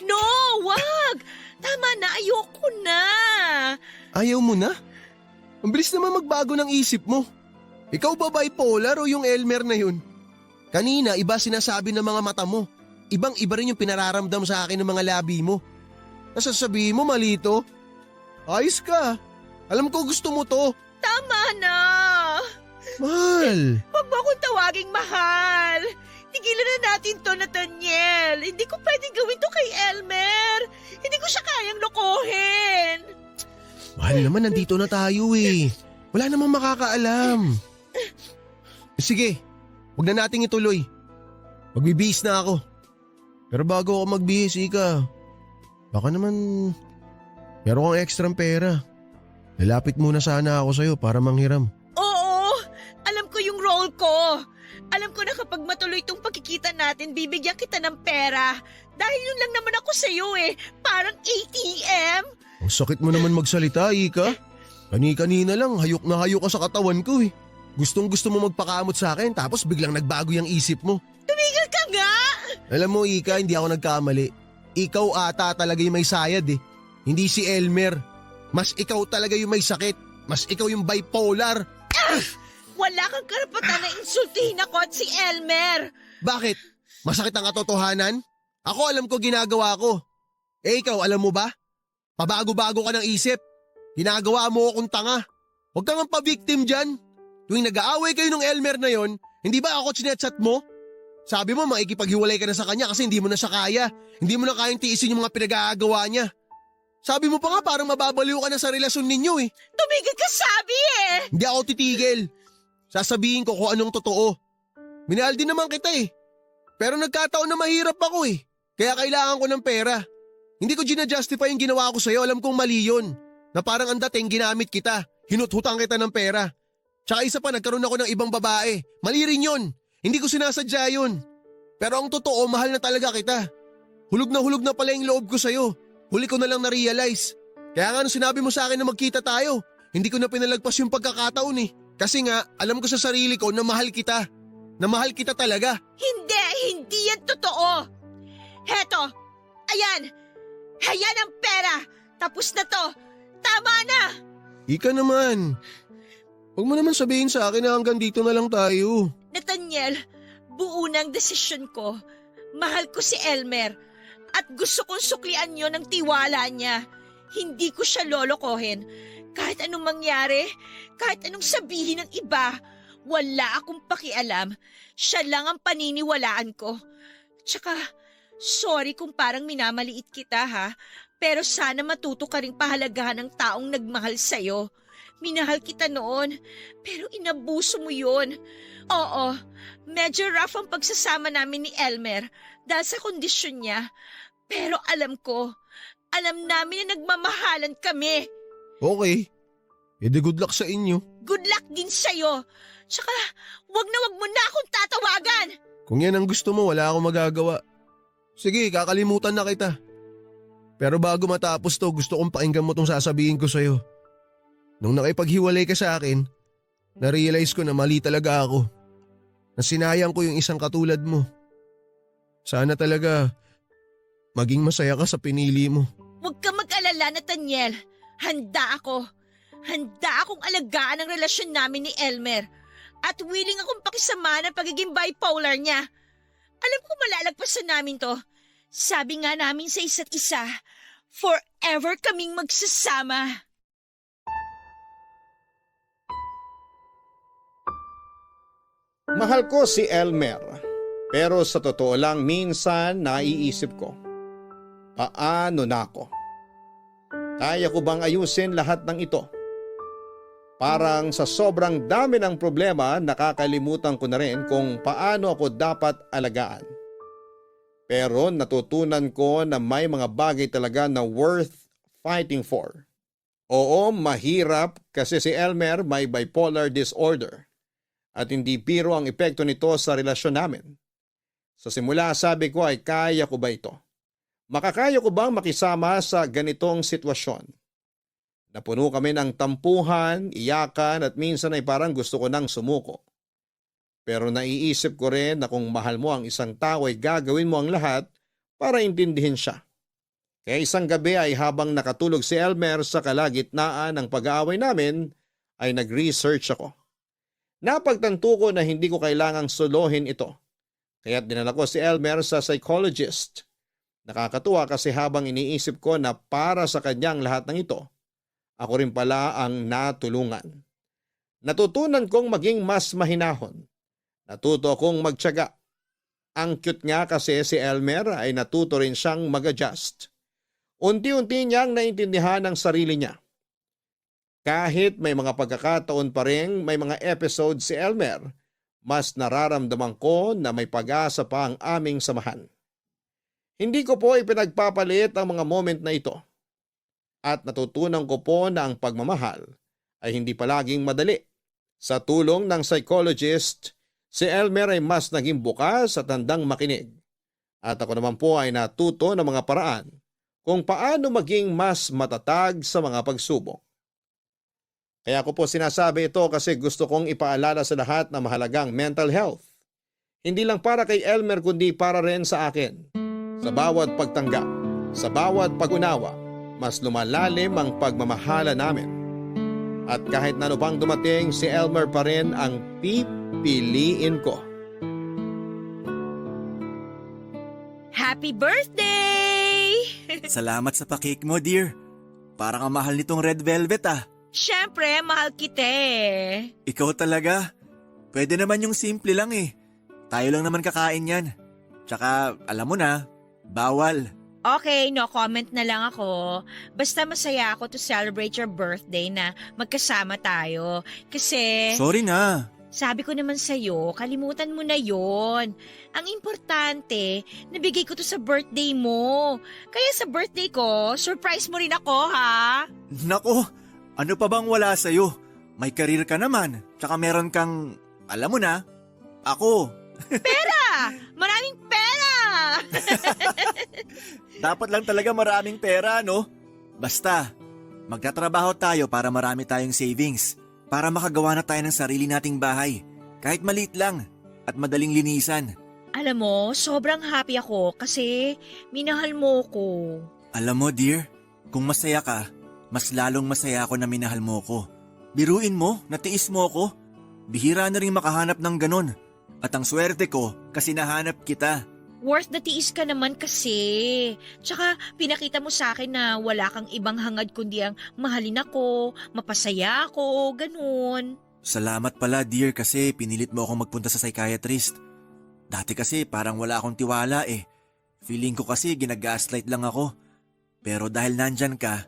No, wag! Tama na, ayoko na. Ayaw mo na? Ang bilis naman magbago ng isip mo. Ikaw ba bipolar o yung Elmer na yun? Kanina iba sinasabi ng mga mata mo. Ibang iba rin yung pinararamdam sa akin ng mga labi mo. Nasasabihin mo mali to? Ayos ka. Alam ko gusto mo to. Tama na. Mahal. Huwag mo akong tawaging mahal. Tigilan na natin to, Nathaniel. Hindi ko pwedeng gawin to kay Elmer. Hindi ko siya kayang lokohin. Mahal naman, nandito na tayo eh. Wala namang makakaalam. Sige, huwag na nating ituloy. Magbibihis na ako. Pero bago ako magbihis, Ika, baka naman meron kang ekstrang pera. Lalapit muna sana ako sa'yo para manghiram. Oo, alam ko yung role ko. Alam ko na kapag matuloy tong pagkikita natin, bibigyan kita ng pera. Dahil yun lang naman ako sa'yo eh. Parang ATM. Ang sakit mo naman magsalita, Ika. Kani-kanina lang, hayok na hayok ka sa katawan ko eh. Gustong gusto mo magpakamot sa akin tapos biglang nagbago yung isip mo. Tumigil ka nga! Alam mo Ika, hindi ako nagkamali. Ikaw ata talaga yung may sayad eh. Hindi si Elmer. Mas ikaw talaga yung may sakit. Mas ikaw yung bipolar. Wala kang karapatan na insultihin ako at si Elmer. Bakit? Masakit ang katotohanan? Ako alam ko ginagawa ko. Eh ikaw, alam mo ba? Pabago-bago ka ng isip. Ginagawa mo akong tanga. Huwag kang ang pa-victim dyan. Tuwing nag-aaway kayo ng Elmer na yon, hindi ba ako chinachat mo? Sabi mo makikipaghiwalay ka na sa kanya kasi hindi mo na siya kaya. Hindi mo na kayang tiisin yung mga pinag-aagawa niya. Sabi mo pa nga parang mababaliw ka na sa relasyon ninyo eh. Tumigil ka sabi eh! Hindi ako titigil. Sasabihin ko kung anong totoo. Minahal din naman kita eh. Pero nagkataon na mahirap ako eh. Kaya kailangan ko ng pera. Hindi ko gina-justify yung ginawa ko sa'yo. Alam kong mali yun. Na parang ang dating ginamit kita. Hinuthutang kita ng pera. Tsaka isa pa nagkaroon ako ng ibang babae. Mali rin yun. Hindi ko sinasadya yun. Pero ang totoo, mahal na talaga kita. Hulog na pala yung loob ko sa'yo. Huli ko na lang na-realize. Kaya nga nung sinabi mo sa akin na magkita tayo, hindi ko na pinalagpas yung pagkakataon eh. Kasi nga, alam ko sa sarili ko na mahal kita. Na mahal kita talaga. Hindi yan totoo. Heto, ayan. Ayan ang pera. Tapos na to. Tama na. Ika naman. Huwag mo naman sabihin sa akin na hanggang dito na lang tayo. Nathaniel, buo na ang desisyon ko. Mahal ko si Elmer. At gusto kong suklian yon ng tiwala niya. Hindi ko siya lolokohin. Kahit anong mangyari, kahit anong sabihin ng iba, wala akong pakialam. Siya lang ang paniniwalaan ko. Tsaka, sorry kung parang minamaliit kita ha, pero sana matuto ka ring pahalagahan ng taong nagmahal sa'yo. Minahal kita noon, pero inabuso mo yun. Oo, medyo rough ang pagsasama namin ni Elmer dahil sa kondisyon niya. Pero alam namin na nagmamahalan kami. Okay. Edi good luck sa inyo. Good luck din sa'yo. Tsaka, wag mo na akong tatawagan. Kung yan ang gusto mo, wala akong magagawa. Sige, kakalimutan na kita. Pero bago matapos to, gusto kong pakinggan mo tong sasabihin ko sa'yo. Nung nakipaghiwalay ka sa akin, na-realize ko na mali talaga ako. Na sinayang ko yung isang katulad mo. Sana talaga maging masaya ka sa pinili mo. Huwag ka mag-alala, Nathaniel. Handa akong alagaan ang relasyon namin ni Elmer. At willing akong pakisama ng pagiging bipolar niya. Alam ko malalagpasan namin to. Sabi nga namin sa isa't isa, forever kaming magsasama. Mahal ko si Elmer. Pero sa totoo lang minsan naiisip ko, paano na ako? Kaya ko bang ayusin lahat ng ito? Parang sa sobrang dami ng problema, nakakalimutan ko na rin kung paano ako dapat alagaan. Pero natutunan ko na may mga bagay talaga na worth fighting for. Oo, mahirap kasi si Elmer may bipolar disorder at hindi biro ang epekto nito sa relasyon namin. Sa simula sabi ko ay kaya ko ba ito? Makakaya ko bang makisama sa ganitong sitwasyon? Napuno kami ng tampuhan, iyakan at minsan ay parang gusto ko nang sumuko. Pero naiisip ko rin na kung mahal mo ang isang tao ay gagawin mo ang lahat para intindihin siya. Kaya isang gabi ay habang nakatulog si Elmer sa kalagitnaan ng pag-aaway namin ay nag-research ako. Napagtanto ko na hindi ko kailangang solohin ito. Kaya't dinala ko si Elmer sa psychologist. Nakakatuwa kasi habang iniisip ko na para sa kanyang lahat ng ito, ako rin pala ang natulungan. Natutunan kong maging mas mahinahon. Natuto akong magtiyaga. Ang cute nga kasi si Elmer ay natuto rin siyang mag-adjust. Unti-unti niyang naintindihan ang sarili niya. Kahit may mga pagkakataon pa rin may mga episode si Elmer, mas nararamdaman ko na may pag-asa pa ang aming samahan. Hindi ko po ipinagpapalit ang mga moment na ito. At natutunan ko po na ang pagmamahal ay hindi palaging madali. Sa tulong ng psychologist, si Elmer ay mas naging bukas at handang makinig. At ako naman po ay natuto ng mga paraan kung paano maging mas matatag sa mga pagsubok. Kaya ko po sinasabi ito kasi gusto kong ipaalala sa lahat na mahalagang mental health. Hindi lang para kay Elmer kundi para rin sa akin. Sa bawat pagtanggap, sa bawat pag-unawa, mas lumalalim ang pagmamahala namin. At kahit na ano pang dumating, si Elmer pa rin ang pipiliin ko. Happy birthday! Salamat sa pa-cake mo, dear. Parang ang mahal nitong red velvet ah. Siyempre, mahal kita eh. Ikaw talaga. Pwede naman yung simple lang eh. Tayo lang naman kakain yan. Tsaka, alam mo na, bawal. Okay, no comment na lang ako. Basta masaya ako to celebrate your birthday na magkasama tayo. Kasi, Sorry na. sabi ko naman sa'yo, kalimutan mo na yon. Ang importante, nabigay ko to sa birthday mo. Kaya sa birthday ko, surprise mo rin ako, ha? Nako, ano pa bang wala sa'yo? May career ka naman. Tsaka meron kang, alam mo na, ako. Pera! Maraming pera! Dapat lang talaga maraming pera, no? Basta, magtatrabaho tayo para marami tayong savings. Para makagawa na tayo ng sarili nating bahay. Kahit maliit lang at madaling linisan. Alam mo, sobrang happy ako kasi minahal mo ko. Alam mo, dear, kung masaya ka, mas lalong masaya ako na minahal mo ko. Biruin mo, natiis mo ako. Bihira na rin makahanap ng ganon. At ang swerte ko kasi nahanap kita. Worth the tiis ka naman kasi. Tsaka pinakita mo sa akin na wala kang ibang hangad kundi ang mahalin ako, mapasaya ako, ganun. Salamat pala, dear, kasi pinilit mo akong magpunta sa psychiatrist. Dati kasi parang wala akong tiwala eh. Feeling ko kasi ginagaslight lang ako. Pero dahil nandyan ka,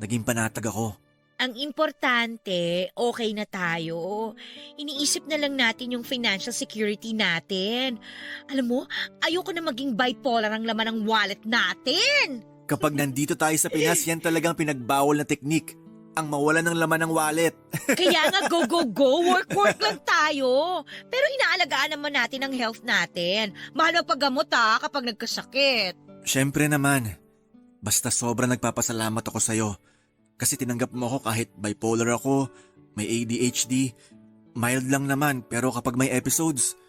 naging panatag ako. Ang importante, okay na tayo. Iniisip na lang natin yung financial security natin. Alam mo, ayoko na maging bipolar ang laman ng wallet natin. Kapag nandito tayo sa Pinas, yan talagang pinagbawal na teknik. Ang mawalan ng laman ng wallet. Kaya nga go, go, go, work lang tayo. Pero inaalagaan naman natin ang health natin. Mahal magpagamot kapag nagkasakit. Siyempre naman. Basta sobrang nagpapasalamat ako sa'yo. Kasi tinanggap mo ako kahit bipolar ako, may ADHD. Mild lang naman pero kapag may episodes,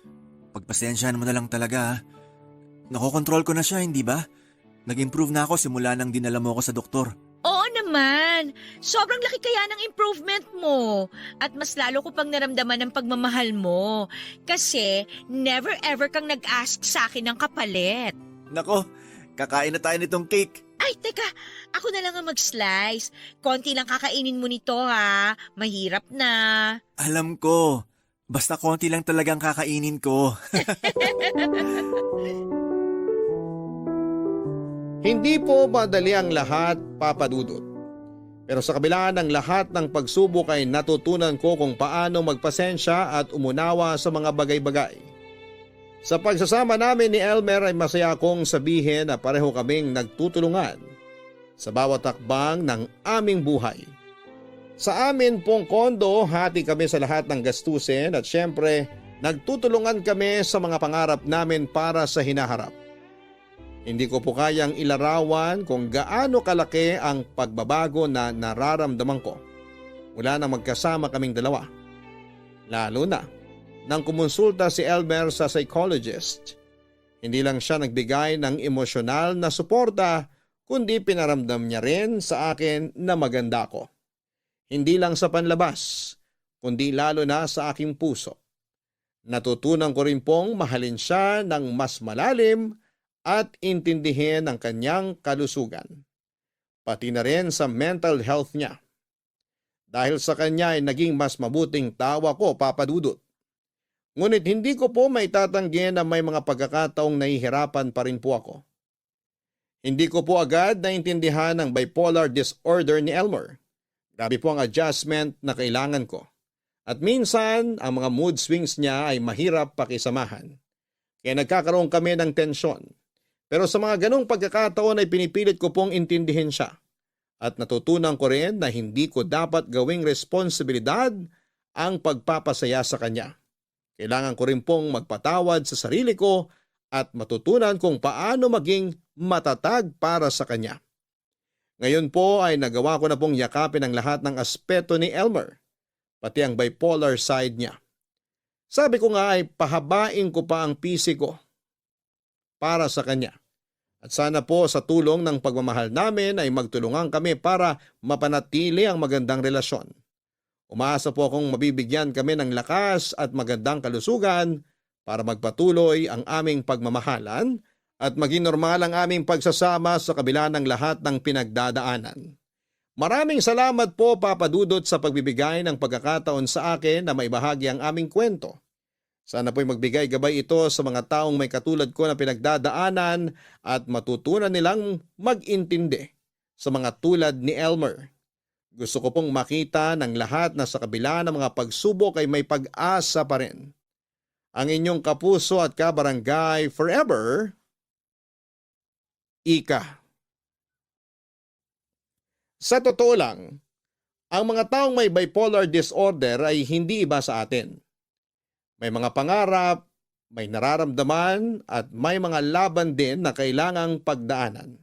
pagpasensyahan mo na lang talaga. Nakokontrol ko na siya, hindi ba? Nag-improve na ako simula nang dinala mo ako sa doktor. Oo naman. Sobrang laki kaya ng improvement mo. At mas lalo ko pang naramdaman ng pagmamahal mo. Kasi never ever kang nag-ask sa akin ng kapalit. Nako, kakain na tayo nitong cake. Ay, teka. Ako na lang ang mag-slice. Konti lang kakainin mo nito ha. Mahirap na. Alam ko. Basta konti lang talagang kakainin ko. Hindi po madali ang lahat, Papa Dudut. Pero sa kabila ng lahat ng pagsubok ay natutunan ko kung paano magpasensya at umunawa sa mga bagay-bagay. Sa pagsasama namin ni Elmer ay masaya akong sabihin na pareho kaming nagtutulungan sa bawat takbang ng aming buhay. Sa amin pong kondo, hati kami sa lahat ng gastusin at syempre nagtutulungan kami sa mga pangarap namin para sa hinaharap. Hindi ko po kayang ilarawan kung gaano kalaki ang pagbabago na nararamdaman ko mula nang magkasama kaming dalawa. Lalo na nang kumonsulta si Elmer sa psychologist. Hindi lang siya nagbigay ng emosyonal na suporta kundi pinaramdam niya rin sa akin na maganda ako. Hindi lang sa panlabas kundi lalo na sa aking puso. Natutunan ko rin pong mahalin siya ng mas malalim at intindihin ang kanyang kalusugan. Pati na rin sa mental health niya. Dahil sa kanya ay naging mas mabuting tawa ko, Papa Dudut. Ngunit hindi ko po maitatanggi na may mga pagkakataong nahihirapan pa rin po ako. Hindi ko po agad naintindihan ang bipolar disorder ni Elmer. Grabe po ang adjustment na kailangan ko. At minsan, ang mga mood swings niya ay mahirap pakisamahan. Kaya nagkakaroon kami ng tensyon. Pero sa mga ganong pagkakataon ay pinipilit ko pong intindihin siya. At natutunan ko rin na hindi ko dapat gawing responsibilidad ang pagpapasaya sa kanya. Kailangan ko rin pong magpatawad sa sarili ko at matutunan kung paano maging matatag para sa kanya. Ngayon po ay nagawa ko na pong yakapin ang lahat ng aspeto ni Elmer. pati ang bipolar side niya. Sabi ko nga ay pahabain ko pa ang PC ko para sa kanya. At sana po sa tulong ng pagmamahal namin ay magtulungan kami para mapanatili ang magandang relasyon. Umaasa po akong mabibigyan kami ng lakas at magandang kalusugan para magpatuloy ang aming pagmamahalan at maging normal ang aming pagsasama sa kabila ng lahat ng pinagdadaanan. Maraming salamat po, Papa Dudut, sa pagbibigay ng pagkakataon sa akin na maibahagi ang aming kwento. Sana po'y magbigay gabay ito sa mga taong may katulad ko na pinagdadaanan at matutunan nilang mag-intindi sa mga tulad ni Elmer. Gusto ko pong makita ng lahat na sa kabila ng mga pagsubok ay may pag-asa pa rin. Ang inyong kapuso at kabarangay forever, Ika. Sa totoo lang, ang mga taong may bipolar disorder ay hindi iba sa atin. May mga pangarap, may nararamdaman at may mga laban din na kailangang pagdaanan.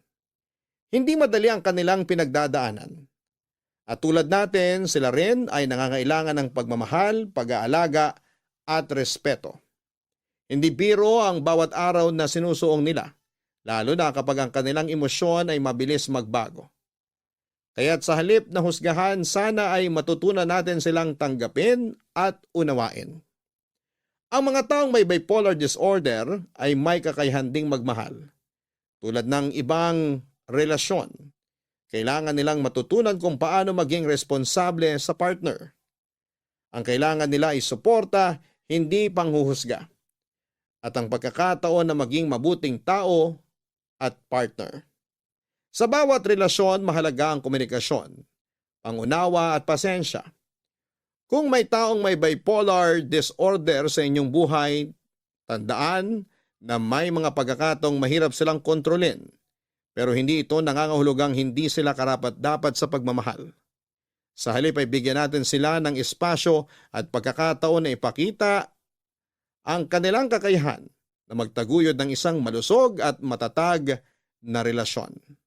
Hindi madali ang kanilang pinagdadaanan. At tulad natin, sila rin ay nangangailangan ng pagmamahal, pag-aalaga at respeto. Hindi biro ang bawat araw na sinusuong nila, lalo na kapag ang kanilang emosyon ay mabilis magbago. Kaya't sa halip na husgahan, sana ay matutunan natin silang tanggapin at unawain. Ang mga taong may bipolar disorder ay may kakayahan ding magmahal. Tulad ng ibang relasyon, kailangan nilang matutunan kung paano maging responsable sa partner. Ang kailangan nila ay suporta, hindi panghuhusga. At ang pagkakataon na maging mabuting tao at partner. Sa bawat relasyon, mahalaga ang komunikasyon, pangunawa at pasensya. Kung may taong may bipolar disorder sa inyong buhay, tandaan na may mga pagkakataong mahirap silang kontrolin, pero hindi ito nangangahulugang hindi sila karapat-dapat sa pagmamahal. Sa halip ay bigyan natin sila ng espasyo at pagkakataon na ipakita ang kanilang kakayahan na magtaguyod ng isang malusog at matatag na relasyon.